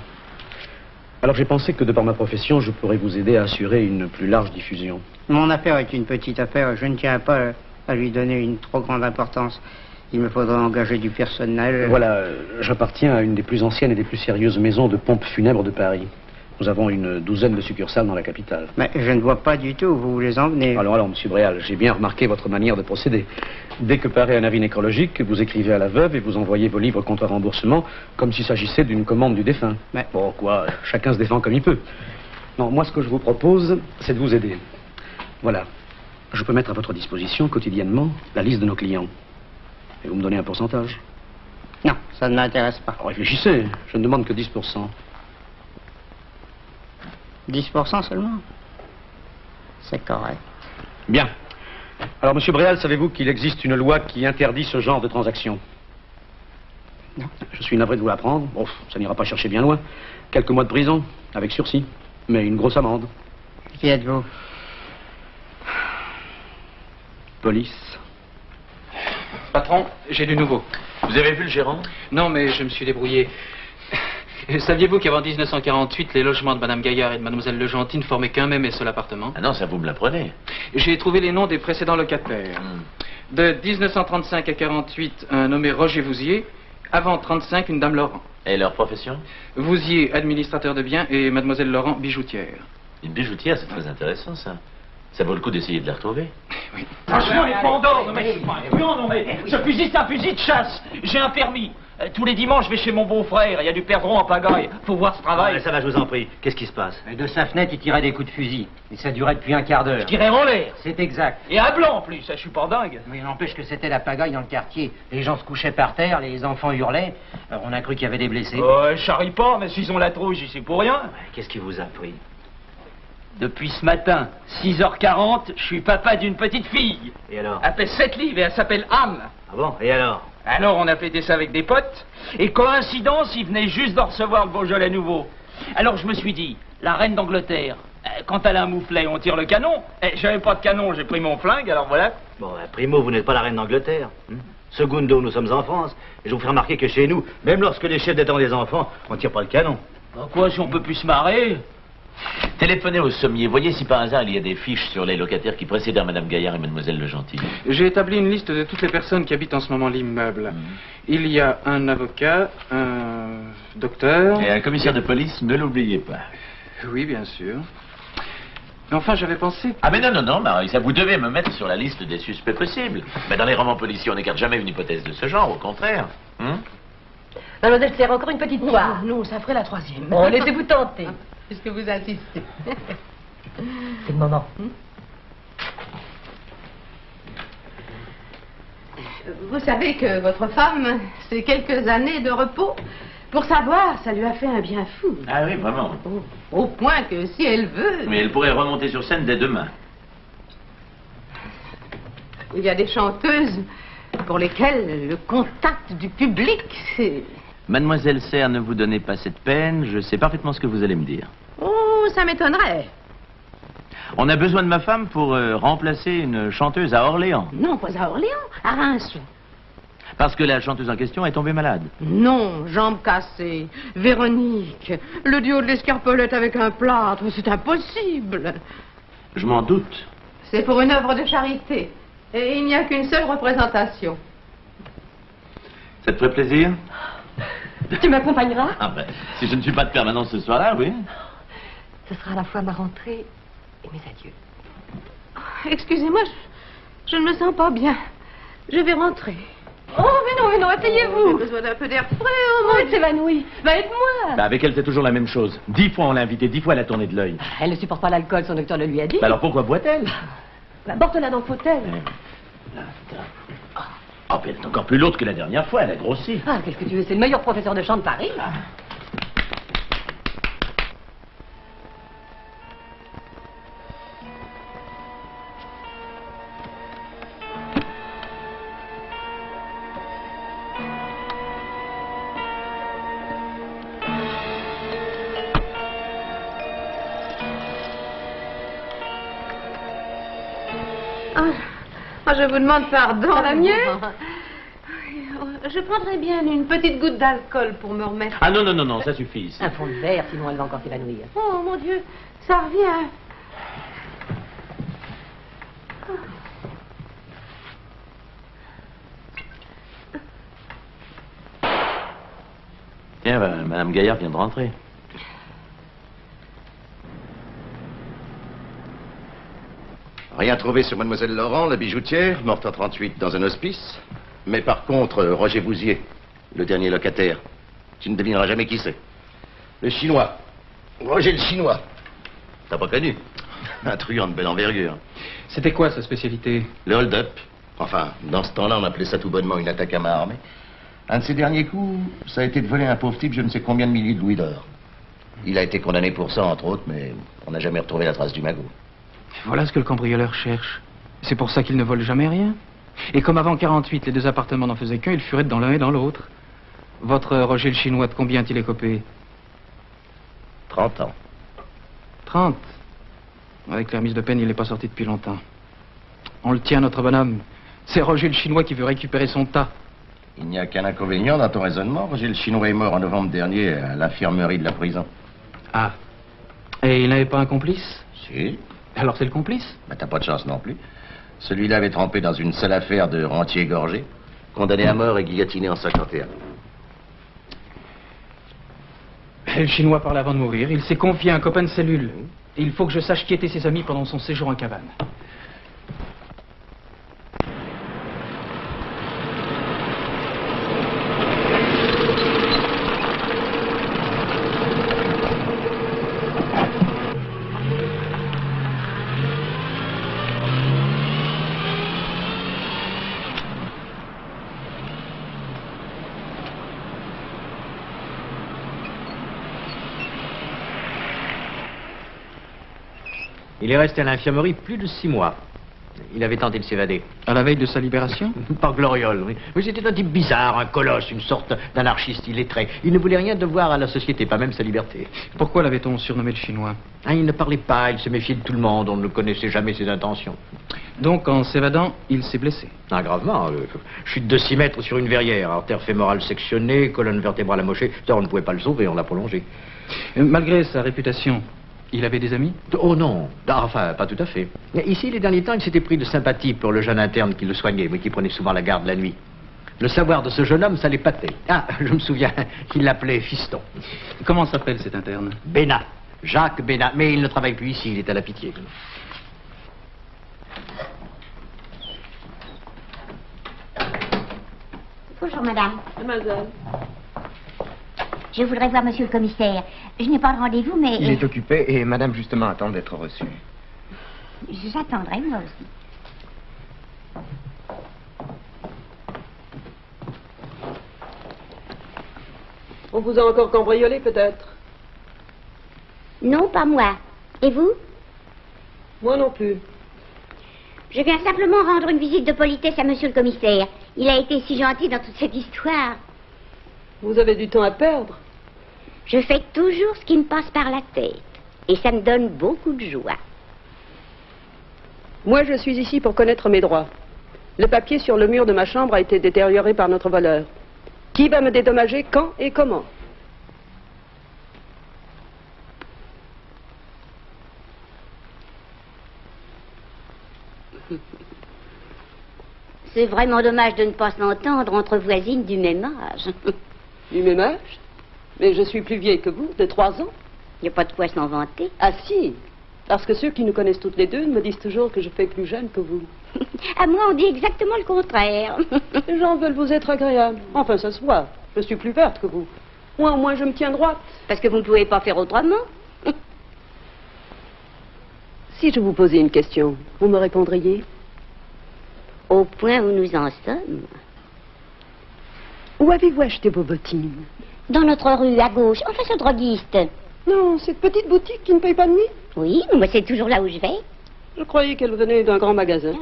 Alors j'ai pensé que de par ma profession, je pourrais vous aider à assurer une plus large diffusion. Mon affaire est une petite affaire. Je ne tiens pas à lui donner une trop grande importance. Il me faudra engager du personnel. Voilà, j'appartiens à une des plus anciennes et des plus sérieuses maisons de pompes funèbres de Paris. Nous avons une 12aine de succursales dans la capitale. Mais je ne vois pas du tout où vous voulez en venir. Alors, monsieur Bréal, j'ai bien remarqué votre manière de procéder. Dès que paraît un avis nécrologique, vous écrivez à la veuve et vous envoyez vos livres contre remboursement, comme s'il s'agissait d'une commande du défunt. Mais bon, quoi, chacun se défend comme il peut. Non, moi, ce que je vous propose, c'est de vous aider. Voilà. Je peux mettre à votre disposition quotidiennement la liste de nos clients. Et vous me donnez un pourcentage? Non, ça ne m'intéresse pas. Réfléchissez, je ne demande que 10%. 10% seulement? C'est correct. Bien. Alors, monsieur Bréal, savez-vous qu'il existe une loi qui interdit ce genre de transaction? Non. Je suis navré de vous l'apprendre. Bon, ça n'ira pas chercher bien loin. Quelques mois de prison, avec sursis. Mais une grosse amende. Qui êtes-vous? Police. Patron, j'ai du nouveau. Vous avez vu le gérant? Non, mais je me suis débrouillé. Saviez-vous qu'avant 1948, les logements de Madame Gaillard et de Mademoiselle Legentil ne formaient qu'un même et seul appartement? Ah non, ça vous me l'apprenez. J'ai trouvé les noms des précédents locataires. De 1935 à 48, un nommé Roger Vouzier. Avant 35, une dame Laurent. Et leur profession? Vouzier, administrateur de biens, et Mademoiselle Laurent, bijoutière. Une bijoutière, c'est très intéressant, ça. Ça vaut le coup d'essayer de les retrouver. Oui. Franchement, les pandores, non mais ce fusil, c'est un fusil de chasse. J'ai un permis. Tous les dimanches, je vais chez mon beau-frère. Il y a du perdreau en pagaille. Faut voir ce travail. Ça va, je vous en prie. Qu'est-ce qui se passe? De sa fenêtre, il tirait des coups de fusil. Et ça durait depuis un quart d'heure. Je tirais en l'air. C'est exact. Et à blanc en plus, je suis pas dingue. Mais il n'empêche que c'était la pagaille dans le quartier. Les gens se couchaient par terre, les enfants hurlaient. Alors on a cru qu'il y avait des blessés. Je charrie pas, mais s'ils ont la trouille, j'y suis pour rien. Qu'est-ce qui vous a pris? Depuis ce matin, 6h40, je suis papa d'une petite fille. Et alors? Elle fait 7 livres et elle s'appelle Anne. Ah bon? Et alors? Alors on a fêté ça avec des potes. Et coïncidence, ils venaient juste de recevoir le Beaujolais nouveau. Alors je me suis dit, la reine d'Angleterre, quand elle a un mouflet, on tire le canon. J'avais pas de canon, j'ai pris mon flingue, alors voilà. Bon, primo, vous n'êtes pas la reine d'Angleterre. Secundo, nous sommes en France. Et je vous fais remarquer que chez nous, même lorsque les chefs d'État ont des enfants, on tire pas le canon. Quoi, si on peut plus se marrer? Téléphonez au sommier. Voyez si par hasard il y a des fiches sur les locataires qui précédèrent Madame Gaillard et Mademoiselle Legentil. J'ai établi une liste de toutes les personnes qui habitent en ce moment l'immeuble. Il y a un avocat, un docteur... Et un commissaire de police, ne l'oubliez pas. Oui, bien sûr. Mais enfin, j'avais pensé... Ah mais non, Marie, ça vous devez me mettre sur la liste des suspects possibles. Mais dans les romans policiers, on n'écarte jamais une hypothèse de ce genre, au contraire. Mademoiselle Serre, encore une petite poire. Non, ça ferait la 3e. Bon, laissez-vous tenter. Puisque vous insistez. C'est le moment. Vous savez que votre femme, c'est quelques années de repos. Pour savoir, ça lui a fait un bien fou. Ah oui, vraiment. Au point que si elle veut... Mais elle pourrait remonter sur scène dès demain. Il y a des chanteuses pour lesquelles le contact du public, c'est... Mademoiselle Serre, ne vous donnez pas cette peine, je sais parfaitement ce que vous allez me dire. Oh, ça m'étonnerait. On a besoin de ma femme pour remplacer une chanteuse à Orléans. Non, pas à Orléans, à Reims. Parce que la chanteuse en question est tombée malade. Non, jambes cassées. Véronique, le duo de l'escarpolette avec un plâtre, c'est impossible. Je m'en doute. C'est pour une œuvre de charité. Et il n'y a qu'une seule représentation. Ça te ferait plaisir? Tu m'accompagneras? Ah ben, si je ne suis pas de permanence ce soir-là, oui. Ce sera à la fois ma rentrée et mes adieux. Excusez-moi, je ne me sens pas bien. Je vais rentrer. Oh, mais non, asseyez-vous. J'ai besoin d'un peu d'air frais, Oh, elle s'évanouit. Va avec moi. Bah, avec elle, c'est toujours la même chose. 10 fois on l'a invitée, 10 fois elle a tourné de l'œil. Elle ne supporte pas l'alcool, son docteur le lui a dit. Bah alors pourquoi boit-elle? Bah, porte-la dans le fauteuil. Oh, puis elle est encore plus lourde que la dernière fois, elle a grossi. Ah, qu'est-ce que tu veux, c'est le meilleur professeur de chant de Paris. Je vous demande pardon. Ça va mieux? Je prendrais bien une petite goutte d'alcool pour me remettre. Ah non, ça suffit ici. Un fond de verre, sinon elle va encore s'évanouir. Oh mon Dieu, ça revient. Tiens, bah, Madame Gaillard vient de rentrer. Rien trouvé sur Mademoiselle Laurent, la bijoutière, morte en 38 dans un hospice. Mais par contre, Roger Vouzier, le dernier locataire, tu ne devineras jamais qui c'est. Le Chinois. Roger le Chinois. T'as pas connu? Un truand de belle envergure. C'était quoi sa spécialité? Le hold-up. Enfin, dans ce temps-là, on appelait ça tout bonnement une attaque à main armée. Un de ses derniers coups, ça a été de voler un pauvre type je ne sais combien de milliers de louis d'or. Il a été condamné pour ça, entre autres, mais on n'a jamais retrouvé la trace du magot. Voilà ce que le cambrioleur cherche. C'est pour ça qu'il ne vole jamais rien. Et comme avant 48, les deux appartements n'en faisaient qu'un, il furait dans l'un et dans l'autre. Votre Roger le Chinois, de combien a-t-il écopé? 30 ans. 30? Avec la remise de peine, il n'est pas sorti depuis longtemps. On le tient, notre bonhomme. C'est Roger le Chinois qui veut récupérer son tas. Il n'y a qu'un inconvénient dans ton raisonnement. Roger le Chinois est mort en novembre dernier à l'infirmerie de la prison. Ah. Et il n'avait pas un complice? Si. Alors c'est le complice? Bah t'as pas de chance non plus. Celui-là avait trempé dans une seule affaire de rentier égorgé, condamné à mort et guillotiné en 51. Et le Chinois parle avant de mourir. Il s'est confié à un copain de cellule. Et il faut que je sache qui étaient ses amis pendant son séjour en cabane. Il est resté à l'infirmerie plus de 6 mois. Il avait tenté de s'évader. À la veille de sa libération? Par gloriole, oui. Mais c'était un type bizarre, un colosse, une sorte d'anarchiste illettré. Il ne voulait rien devoir à la société, pas même sa liberté. Pourquoi l'avait-on surnommé le Chinois? Ah, il ne parlait pas, il se méfiait de tout le monde, on ne connaissait jamais ses intentions. Donc, en s'évadant, il s'est blessé? Ah, gravement. Chute de 6 mètres sur une verrière, artère fémorale sectionnée, colonne vertébrale amochée. Ça, on ne pouvait pas le sauver, on l'a prolongé. Malgré sa réputation, il avait des amis? Oh non, enfin, pas tout à fait. Ici, les derniers temps, il s'était pris de sympathie pour le jeune interne qui le soignait, mais qui prenait souvent la garde la nuit. Le savoir de ce jeune homme, ça l'épatait. Ah, je me souviens, il l'appelait Fiston. Comment s'appelle cet interne? Bénat. Jacques Bénat. Mais il ne travaille plus ici, il est à la Pitié. Bonjour, madame. Mademoiselle. Je voudrais voir monsieur le commissaire. Je n'ai pas de rendez-vous, mais... Il est occupé et madame, justement, attend d'être reçue. J'attendrai, moi aussi. On vous a encore cambriolé, peut-être? Non, pas moi. Et vous? Moi non plus. Je viens simplement rendre une visite de politesse à monsieur le commissaire. Il a été si gentil dans toute cette histoire. Vous avez du temps à perdre. Je fais toujours ce qui me passe par la tête. Et ça me donne beaucoup de joie. Moi, je suis ici pour connaître mes droits. Le papier sur le mur de ma chambre a été détérioré par notre voleur. Qui va me dédommager, quand et comment? C'est vraiment dommage de ne pas s'entendre entre voisines du même âge. Du même âge? Mais je suis plus vieille que vous, de 3 ans. Il n'y a pas de quoi s'en vanter. Ah si, parce que ceux qui nous connaissent toutes les deux me disent toujours que je fais plus jeune que vous. À moi, on dit exactement le contraire. Les gens veulent vous être agréable. Enfin, ça se voit. Je suis plus verte que vous. Moi, au moins, je me tiens droite. Parce que vous ne pouvez pas faire autrement. Si je vous posais une question, vous me répondriez? Au point où nous en sommes. Où avez-vous acheté vos bottines? Dans notre rue, à gauche, en face au droguiste. Non, cette petite boutique qui ne paye pas de nuit? Oui, mais moi, c'est toujours là où je vais. Je croyais qu'elle venait d'un grand magasin.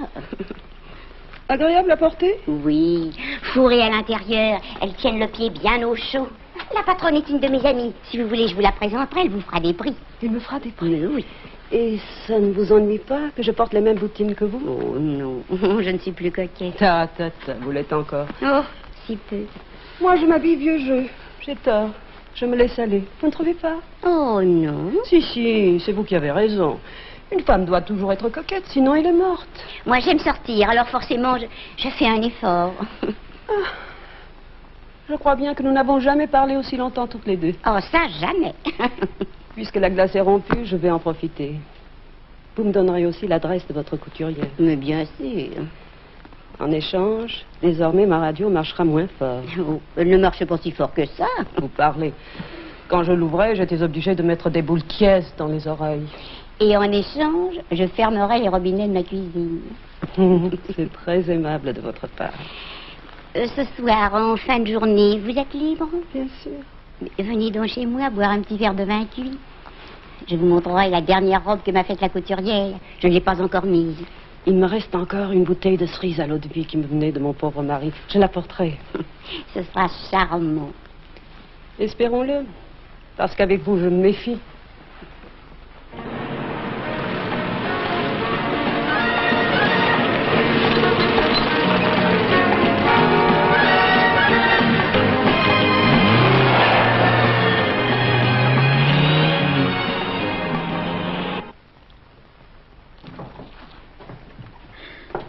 Agréable à porter? Oui, fourrée à l'intérieur. Elles tiennent le pied bien au chaud. La patronne est une de mes amies. Si vous voulez, je vous la présenterai, elle vous fera des prix. Elle me fera des prix? Mais oui. Et ça ne vous ennuie pas que je porte les mêmes bottines que vous? Oh non, je ne suis plus coquette. Vous l'êtes encore. Oh, si peu. Moi, je m'habille vieux jeu. J'ai tort. Je me laisse aller. Vous ne trouvez pas? Oh non. Si, c'est vous qui avez raison. Une femme doit toujours être coquette, sinon elle est morte. Moi, j'aime sortir, alors forcément, je fais un effort. Je crois bien que nous n'avons jamais parlé aussi longtemps toutes les deux. Oh, ça, jamais. Puisque la glace est rompue, je vais en profiter. Vous me donnerez aussi l'adresse de votre couturière. Mais bien sûr. En échange, désormais, ma radio marchera moins fort. Oh, elle ne marche pas si fort que ça. Vous parlez. Quand je l'ouvrais, j'étais obligée de mettre des boules quièces dans les oreilles. Et en échange, je fermerai les robinets de ma cuisine. C'est très aimable de votre part. Ce soir, en fin de journée, vous êtes libre? Bien sûr. Venez donc chez moi boire un petit verre de vin cuit. Je vous montrerai la dernière robe que m'a faite la couturière. Je ne l'ai pas encore mise. Il me reste encore une bouteille de cerise à l'eau de vie qui me venait de mon pauvre mari. Je l'apporterai. Ce sera charmant. Espérons-le. Parce qu'avec vous, je me méfie.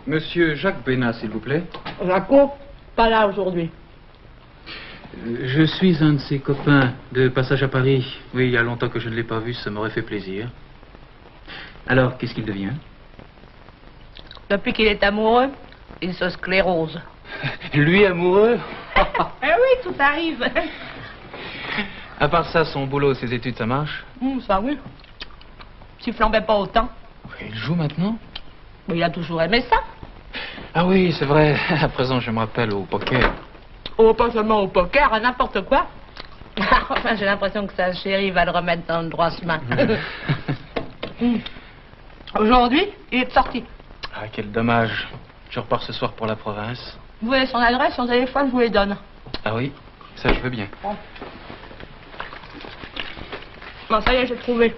Monsieur Jacques Bénat, s'il vous plaît. Jaco, pas là aujourd'hui. Je suis un de ses copains de passage à Paris. Oui, il y a longtemps que je ne l'ai pas vu, ça m'aurait fait plaisir. Alors, qu'est-ce qu'il devient? Depuis qu'il est amoureux, il se sclérose. Lui amoureux? Eh oui, tout arrive. À part ça, son boulot, ses études, ça marche? Ça oui. S'il flambait pas autant. Il joue maintenant? Mais il a toujours aimé ça. Ah oui, c'est vrai. À présent, je me rappelle au poker. Oh, pas seulement au poker, à n'importe quoi. Enfin, j'ai l'impression que sa chérie va le remettre dans le droit chemin. Aujourd'hui, il est sorti. Ah, quel dommage. Je repars ce soir pour la province. Vous voulez son adresse, son téléphone, je vous les donne. Ah oui, ça je veux bien. Bon, ça y est, j'ai trouvé.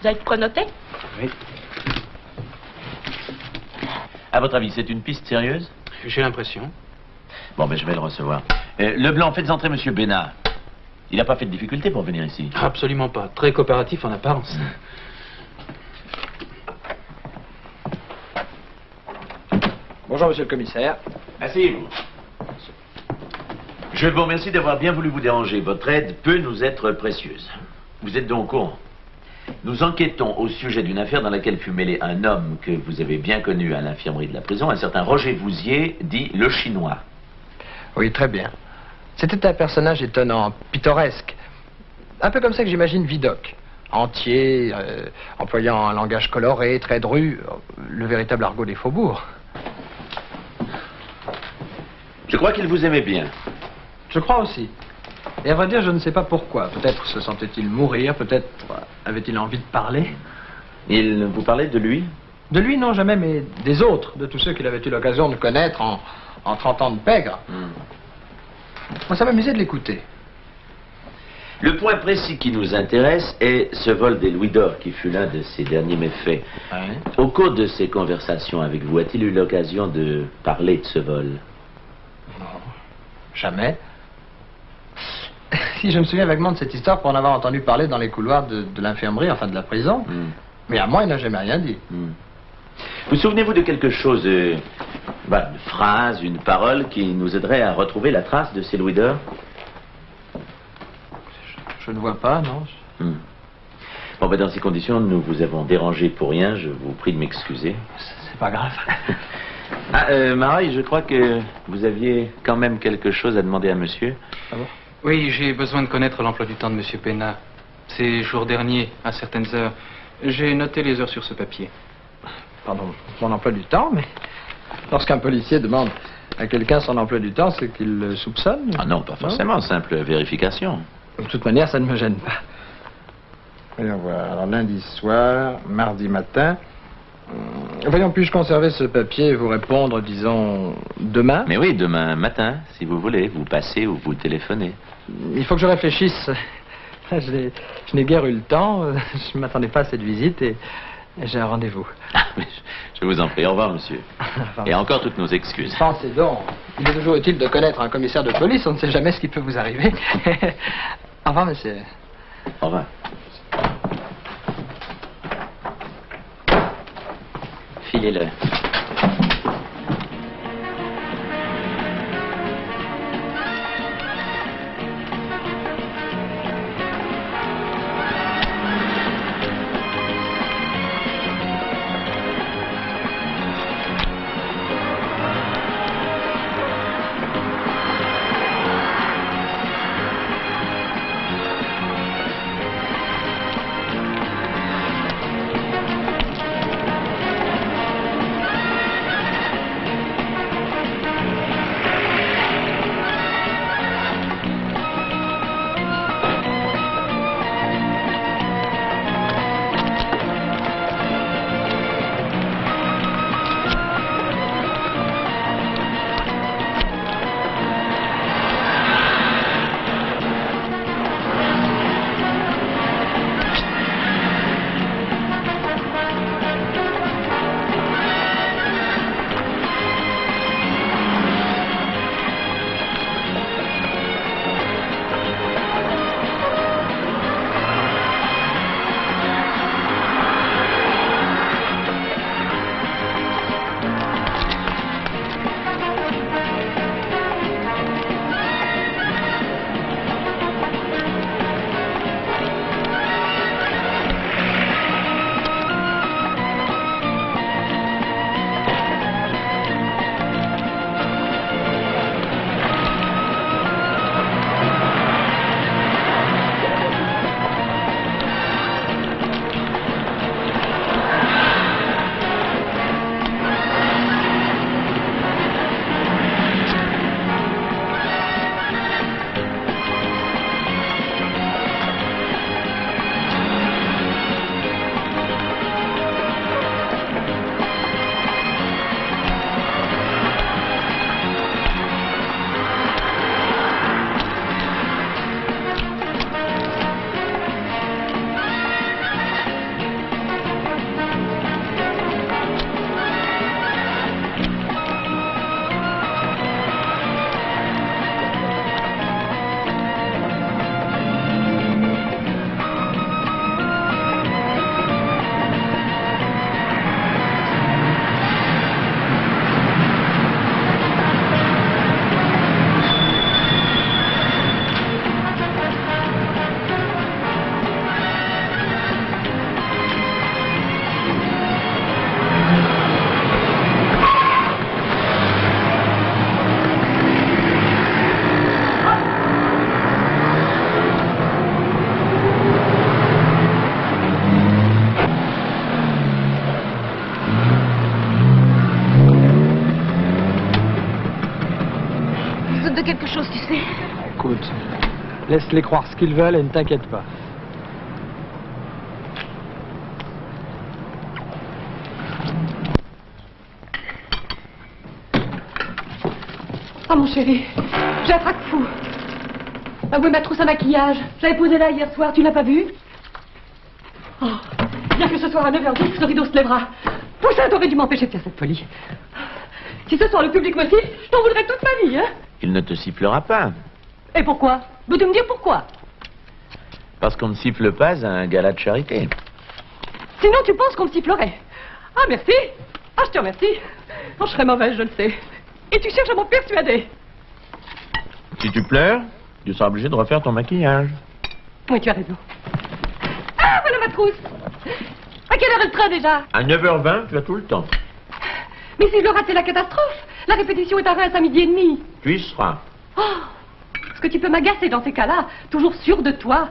Vous avez tout noté? Oui. À votre avis, c'est une piste sérieuse? J'ai l'impression. Bon, ben je vais le recevoir. Leblanc, faites entrer Monsieur Bénat. Il n'a pas fait de difficulté pour venir ici? Absolument pas. Très coopératif en apparence. Bonjour, monsieur le commissaire. Asseyez-vous. Je vous remercie d'avoir bien voulu vous déranger. Votre aide peut nous être précieuse. Vous êtes donc au courant. Nous enquêtons au sujet d'une affaire dans laquelle fut mêlé un homme que vous avez bien connu à l'infirmerie de la prison, un certain Roger Vouzier, dit le Chinois. Oui, très bien. C'était un personnage étonnant, pittoresque. Un peu comme ça que j'imagine Vidocq. Entier, employant un langage coloré, très dru, le véritable argot des faubourgs. Je crois qu'il vous aimait bien. Je crois aussi. Et à vrai dire, je ne sais pas pourquoi. Peut-être se sentait-il mourir, peut-être avait-il envie de parler. Il vous parlait de lui? De lui, non, jamais, mais des autres, de tous ceux qu'il avait eu l'occasion de connaître en 30 ans de pègre. Moi, ça m'amusait de l'écouter. Le point précis qui nous intéresse est ce vol des louis d'or qui fut l'un de ses derniers méfaits. Ouais. Au cours de ses conversations avec vous, a-t-il eu l'occasion de parler de ce vol? Non, jamais. Si je me souviens vaguement de cette histoire pour en avoir entendu parler dans les couloirs de l'infirmerie, enfin de la prison, mais à moi, il n'a jamais rien dit. Vous souvenez-vous de quelque chose, une phrase, une parole qui nous aiderait à retrouver la trace de ces louis d'or? Je ne vois pas, non. Bon, ben dans ces conditions, nous vous avons dérangé pour rien. Je vous prie de m'excuser. C'est pas grave. Marie, je crois que vous aviez quand même quelque chose à demander à monsieur. Ah bon? Oui, j'ai besoin de connaître l'emploi du temps de monsieur Pena. Ces jours derniers, à certaines heures. J'ai noté les heures sur ce papier. Pardon, mon emploi du temps, mais lorsqu'un policier demande à quelqu'un son emploi du temps, c'est qu'il le soupçonne. Ah non, pas forcément, simple vérification. De toute manière, ça ne me gêne pas. Voyons voir. Alors, lundi soir, mardi matin. Voyons, puis-je conserver ce papier et vous répondre, disons, demain? Mais oui, demain matin, si vous voulez. Vous passez ou vous téléphonez. Il faut que je réfléchisse. Je n'ai guère eu le temps. Je ne m'attendais pas à cette visite et j'ai un rendez-vous. Je vous en prie. Au revoir, monsieur. Et encore toutes nos excuses. Pensez donc. Il est toujours utile de connaître un commissaire de police. On ne sait jamais ce qui peut vous arriver. Au revoir, monsieur. Au revoir. Filez-le. De quelque chose, tu sais. Écoute, laisse-les croire ce qu'ils veulent et ne t'inquiète pas. Oh, mon chéri, J'ai un trac fou. Ah oui, ma trousse à maquillage. J'avais posé là hier soir, tu l'as pas vue? Oh, bien que ce soir à 9h10, le rideau se lèvera. Poussin, t'aurais dû m'empêcher de faire cette folie. Si ce soir le public me siffle, je t'en voudrais toute ma vie, hein? Il ne te sifflera pas. Et pourquoi? Veux-tu me dire pourquoi? Parce qu'on ne siffle pas à un gala de charité. Sinon, tu penses qu'on me sifflerait? Ah, merci. Ah, je te remercie. Oh, je serais mauvaise, je le sais. Et tu cherches à m'en persuader. Si tu pleures, tu seras obligé de refaire ton maquillage. Oui, tu as raison. Ah, voilà ma trousse. À quelle heure est le train déjà? À 9h20, tu as tout le temps. Mais si je le rate, c'est la catastrophe. La répétition est à Reims à 12h30. Tu y seras. Oh, est-ce que tu peux m'agacer dans ces cas-là, toujours sûr de toi,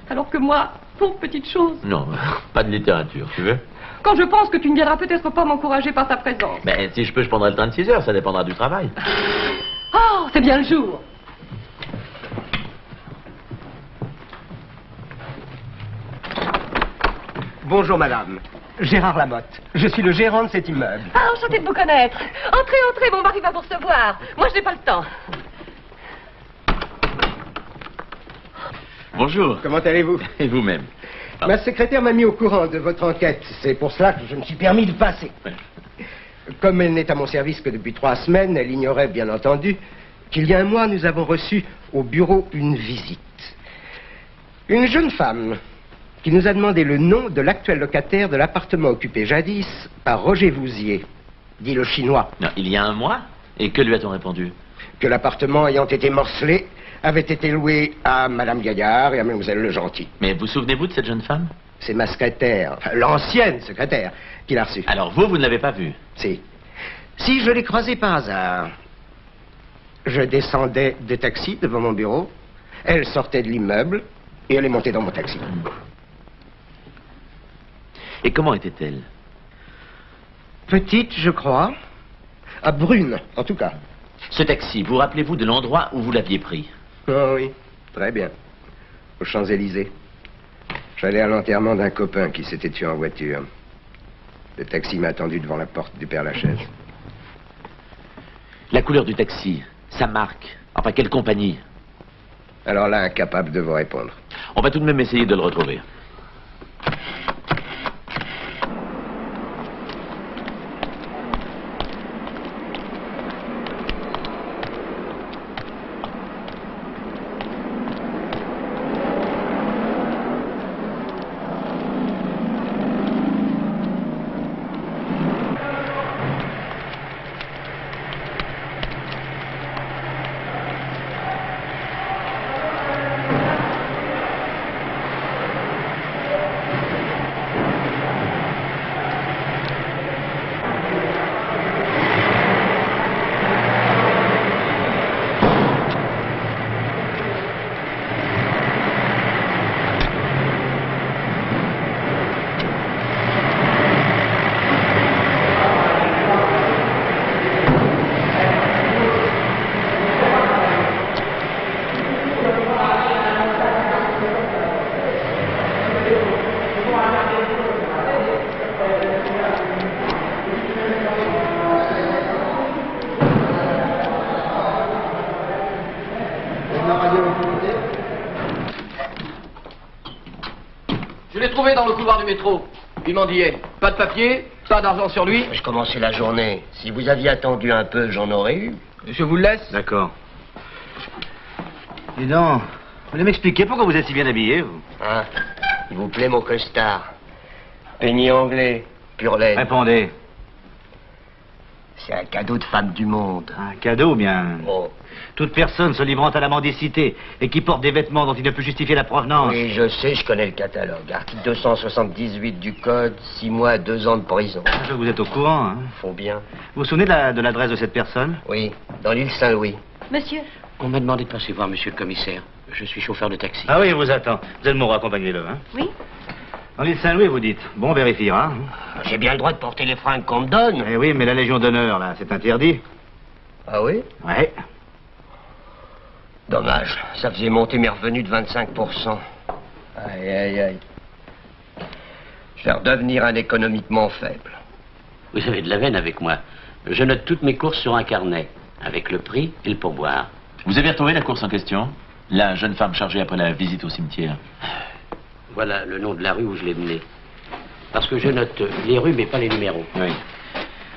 alors que moi, pauvre petite chose. Non, pas de littérature, tu veux? Quand je pense que tu ne viendras peut-être pas m'encourager par ta présence. Mais si je peux, je prendrai le train de 6h, ça dépendra du travail. Oh, c'est bien le jour. Bonjour madame, Gérard Lamotte. Je suis le gérant de cet immeuble. Ah, enchanté de vous connaître. Entrez, entrez, mon mari va vous recevoir. Moi, je n'ai pas le temps. Bonjour. Comment allez-vous? Et vous-même? Ma secrétaire m'a mis au courant de votre enquête. C'est pour cela que je me suis permis de passer. Comme elle n'est à mon service que depuis 3 semaines, elle ignorait bien entendu qu'il y a un mois, nous avons reçu au bureau une visite. Une jeune femme qui nous a demandé le nom de l'actuel locataire de l'appartement occupé jadis par Roger Vouzier, dit le Chinois. Non, il y a un mois? Et que lui a-t-on répondu? Que l'appartement ayant été morcelé avait été loué à Madame Gaillard et à Mademoiselle Le Gentil. Mais vous souvenez-vous de cette jeune femme? C'est ma secrétaire, enfin, l'ancienne secrétaire, qui l'a reçue. Alors vous ne l'avez pas vue? Si. Si, je l'ai croisée par hasard. Je descendais de taxi devant mon bureau, elle sortait de l'immeuble et elle est montée dans mon taxi. Et comment était-elle? Petite, je crois. À brune, en tout cas. Ce taxi, vous rappelez-vous de l'endroit où vous l'aviez pris? Oh oui, très bien. Aux Champs-Élysées. J'allais à l'enterrement d'un copain qui s'était tué en voiture. Le taxi m'a attendu devant la porte du Père-Lachaise. La couleur du taxi, sa marque, enfin quelle compagnie? Alors là, incapable de vous répondre. On va tout de même essayer de le retrouver. Je l'ai trouvé dans le couloir du métro. Il mendiait. Pas de papier, pas d'argent sur lui. Je commençais la journée. Si vous aviez attendu un peu, j'en aurais eu. Je vous le laisse. D'accord. Dis donc, vous voulez m'expliquer pourquoi vous êtes si bien habillé, vous? Hein? Il vous plaît, mon costard? Peigné anglais, pur laine. Répondez. C'est un cadeau de femme du monde. Un cadeau ou bien? Oh. Toute personne se livrant à la mendicité et qui porte des vêtements dont il ne peut justifier la provenance. Oui, je sais, je connais le catalogue. Article 278 du Code, 6 mois, 2 ans de prison. Vous êtes au courant, hein? Faut bien. Vous vous souvenez de l'adresse de cette personne? Oui, dans l'île Saint-Louis. Monsieur? On m'a demandé de passer voir monsieur le commissaire. Je suis chauffeur de taxi. Ah oui, il vous attend. Zelmour, accompagnez-le, hein? Oui. Dans l'île Saint-Louis, vous dites. Bon, on vérifiera. Hein? J'ai bien le droit de porter les fringues qu'on me donne. Eh oui, mais la Légion d'honneur, là, c'est interdit. Ah oui? Ouais. Dommage, ça faisait monter mes revenus de 25%. Aïe, aïe, aïe. Je vais redevenir un économiquement faible. Vous avez de la veine avec moi. Je note toutes mes courses sur un carnet, avec le prix et le pourboire. Vous avez retrouvé la course en question? La jeune femme chargée après la visite au cimetière. Voilà le nom de la rue où je l'ai menée. Parce que je note les rues, mais pas les numéros. Oui.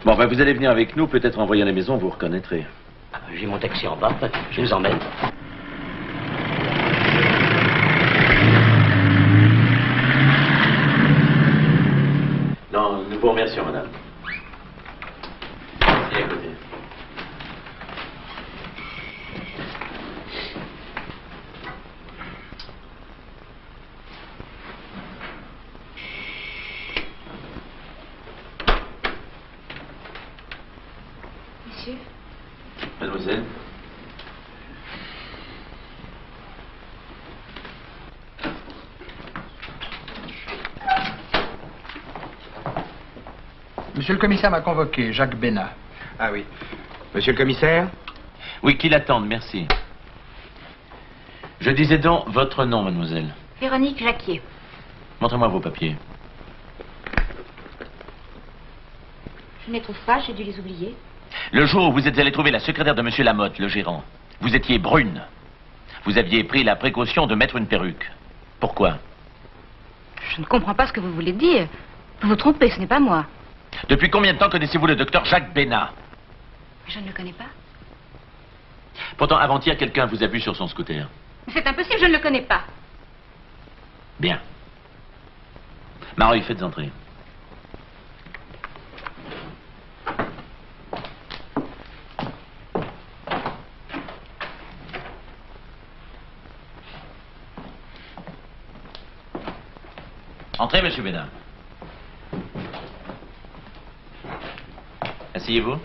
Bon, ben vous allez venir avec nous, peut-être en voyant la maison, vous reconnaîtrez. J'ai mon taxi en bas, je vous emmène. Non, nous vous remercions, madame. Et à côté. Monsieur? Mademoiselle. Monsieur le commissaire m'a convoqué, Jacques Bénat. Ah oui. Monsieur le commissaire? Oui, qu'il attende, merci. Je disais donc votre nom, mademoiselle. Véronique Jacquier. Montrez-moi vos papiers. Je ne les trouve pas, j'ai dû les oublier. Le jour où vous êtes allé trouver la secrétaire de monsieur Lamotte, le gérant, vous étiez brune. Vous aviez pris la précaution de mettre une perruque. Pourquoi? Je ne comprends pas ce que vous voulez dire. Vous vous trompez, ce n'est pas moi. Depuis combien de temps connaissez-vous le docteur Jacques Bénat? Je ne le connais pas. Pourtant, avant-hier, quelqu'un vous a vu sur son scooter. C'est impossible, je ne le connais pas. Bien. Marie, faites entrer. Entrez, monsieur Bénat. Asseyez-vous.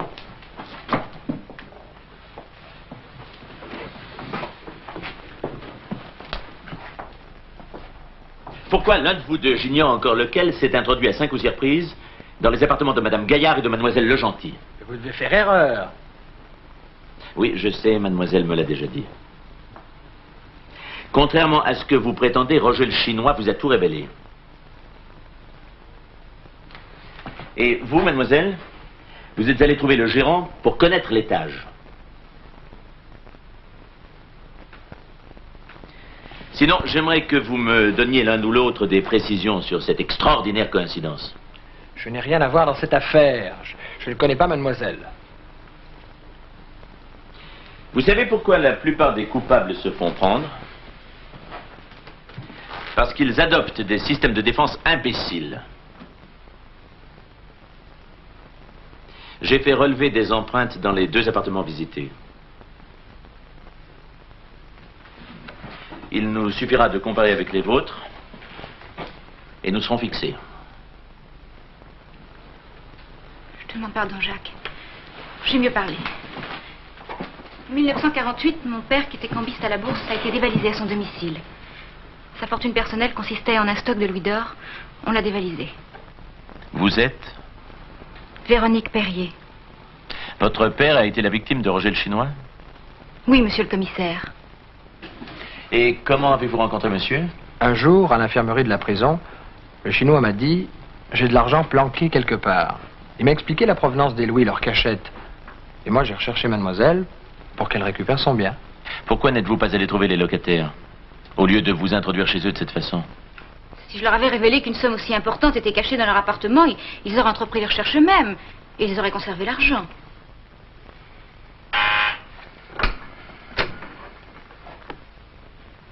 Pourquoi l'un de vous deux, j'ignore encore lequel, s'est introduit à 5 ou 6 reprises dans les appartements de madame Gaillard et de mademoiselle Legentil? Vous devez faire erreur. Oui, je sais, mademoiselle me l'a déjà dit. Contrairement à ce que vous prétendez, Roger le Chinois vous a tout révélé. Et vous, mademoiselle, vous êtes allée trouver le gérant pour connaître l'étage. Sinon, j'aimerais que vous me donniez l'un ou l'autre des précisions sur cette extraordinaire coïncidence. Je n'ai rien à voir dans cette affaire. Je ne connais pas mademoiselle. Vous savez pourquoi la plupart des coupables se font prendre? Parce qu'ils adoptent des systèmes de défense imbéciles. J'ai fait relever des empreintes dans les 2 appartements visités. Il nous suffira de comparer avec les vôtres et nous serons fixés. Je te demande pardon, Jacques. J'ai mieux parlé. En 1948, mon père, qui était cambiste à la bourse, a été dévalisé à son domicile. Sa fortune personnelle consistait en un stock de louis d'or. On l'a dévalisé. Vous êtes? Véronique Perrier. Votre père a été la victime de Roger le Chinois? Oui, monsieur le commissaire. Et comment avez-vous rencontré monsieur? Un jour, à l'infirmerie de la prison, le Chinois m'a dit « J'ai de l'argent planqué quelque part ». Il m'a expliqué la provenance des louis, leur cachette. Et moi, j'ai recherché mademoiselle pour qu'elle récupère son bien. Pourquoi n'êtes-vous pas allé trouver les locataires, au lieu de vous introduire chez eux de cette façon? Si je leur avais révélé qu'une somme aussi importante était cachée dans leur appartement, ils auraient entrepris les recherches eux-mêmes. Et ils auraient conservé l'argent.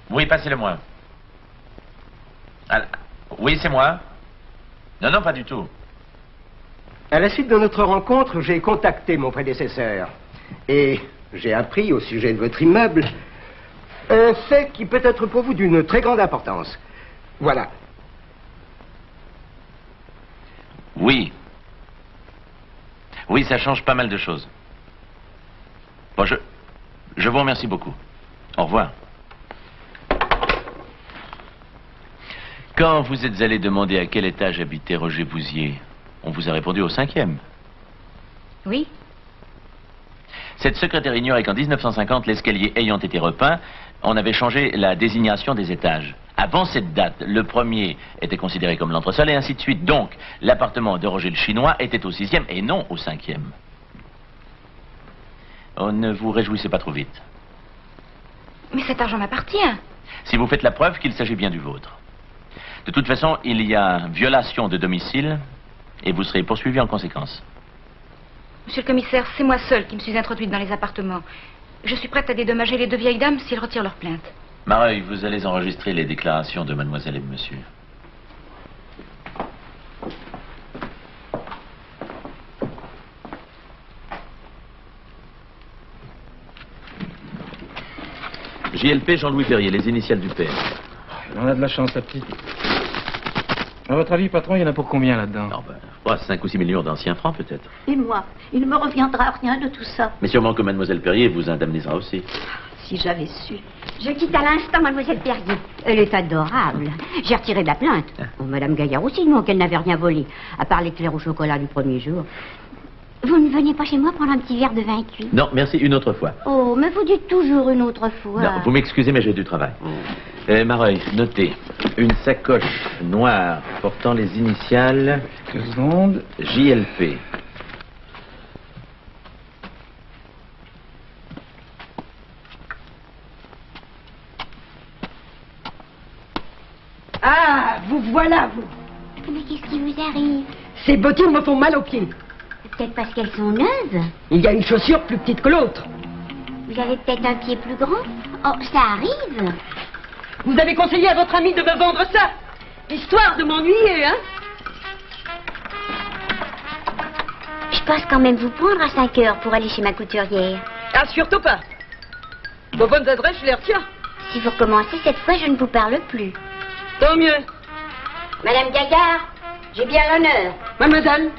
Oui, passez-le-moi. Oui, c'est moi. Non, non, pas du tout. À la suite de notre rencontre, j'ai contacté mon prédécesseur. Et j'ai appris au sujet de votre immeuble un fait qui peut être pour vous d'une très grande importance. Voilà. Oui. Oui, ça change pas mal de choses. Bon, je vous remercie beaucoup. Au revoir. Quand vous êtes allé demander à quel étage habitait Roger Bouzier, on vous a répondu au 5e. Oui. Cette secrétaire ignorait qu'en 1950, l'escalier ayant été repeint, on avait changé la désignation des étages. Avant cette date, le premier était considéré comme l'entresol et ainsi de suite. Donc, l'appartement de Roger le Chinois était au 6e et non au 5e. Oh, ne vous réjouissez pas trop vite. Mais cet argent m'appartient. Si vous faites la preuve qu'il s'agit bien du vôtre. De toute façon, il y a violation de domicile et vous serez poursuivi en conséquence. Monsieur le commissaire, c'est moi seule qui me suis introduite dans les appartements. Je suis prête à dédommager les deux vieilles dames s'ils retirent leur plainte. Mareuil, vous allez enregistrer les déclarations de mademoiselle et de monsieur. JLP Jean-Louis Perrier, les initiales du père. On a de la chance, la petite. À votre avis, patron, il y en a pour combien là-dedans? Non, ben, 5 ou 6 millions d'anciens francs, peut-être. Et moi, il ne me reviendra rien de tout ça. Mais sûrement que mademoiselle Perrier vous indemnisera aussi. Si j'avais su. Je quitte à l'instant mademoiselle Perrier. Elle est adorable. J'ai retiré de la plainte. Oh, madame Gaillard aussi, non, qu'elle n'avait rien volé, à part l'éclair au chocolat du premier jour. Vous ne veniez pas chez moi prendre un petit verre de vin cuit? Non, merci, une autre fois. Oh, mais vous dites toujours une autre fois. Non, vous m'excusez, mais j'ai du travail. Mareuil, notez. Une sacoche noire portant les initiales... Quelques secondes. JLP. Ah, vous voilà, vous. Mais qu'est-ce qui vous arrive? Ces bottines me font mal aux pieds. Peut-être parce qu'elles sont neuves. Il y a une chaussure plus petite que l'autre. Vous avez peut-être un pied plus grand. Oh, ça arrive. Vous avez conseillé à votre ami de me vendre ça, histoire de m'ennuyer, hein? Je pense quand même vous prendre à 5 heures pour aller chez ma couturière. Ah, surtout pas. Vos bonnes adresses, je les retiens. Si vous recommencez cette fois, je ne vous parle plus. Tant mieux. Madame Gaillard, j'ai bien l'honneur. Mademoiselle,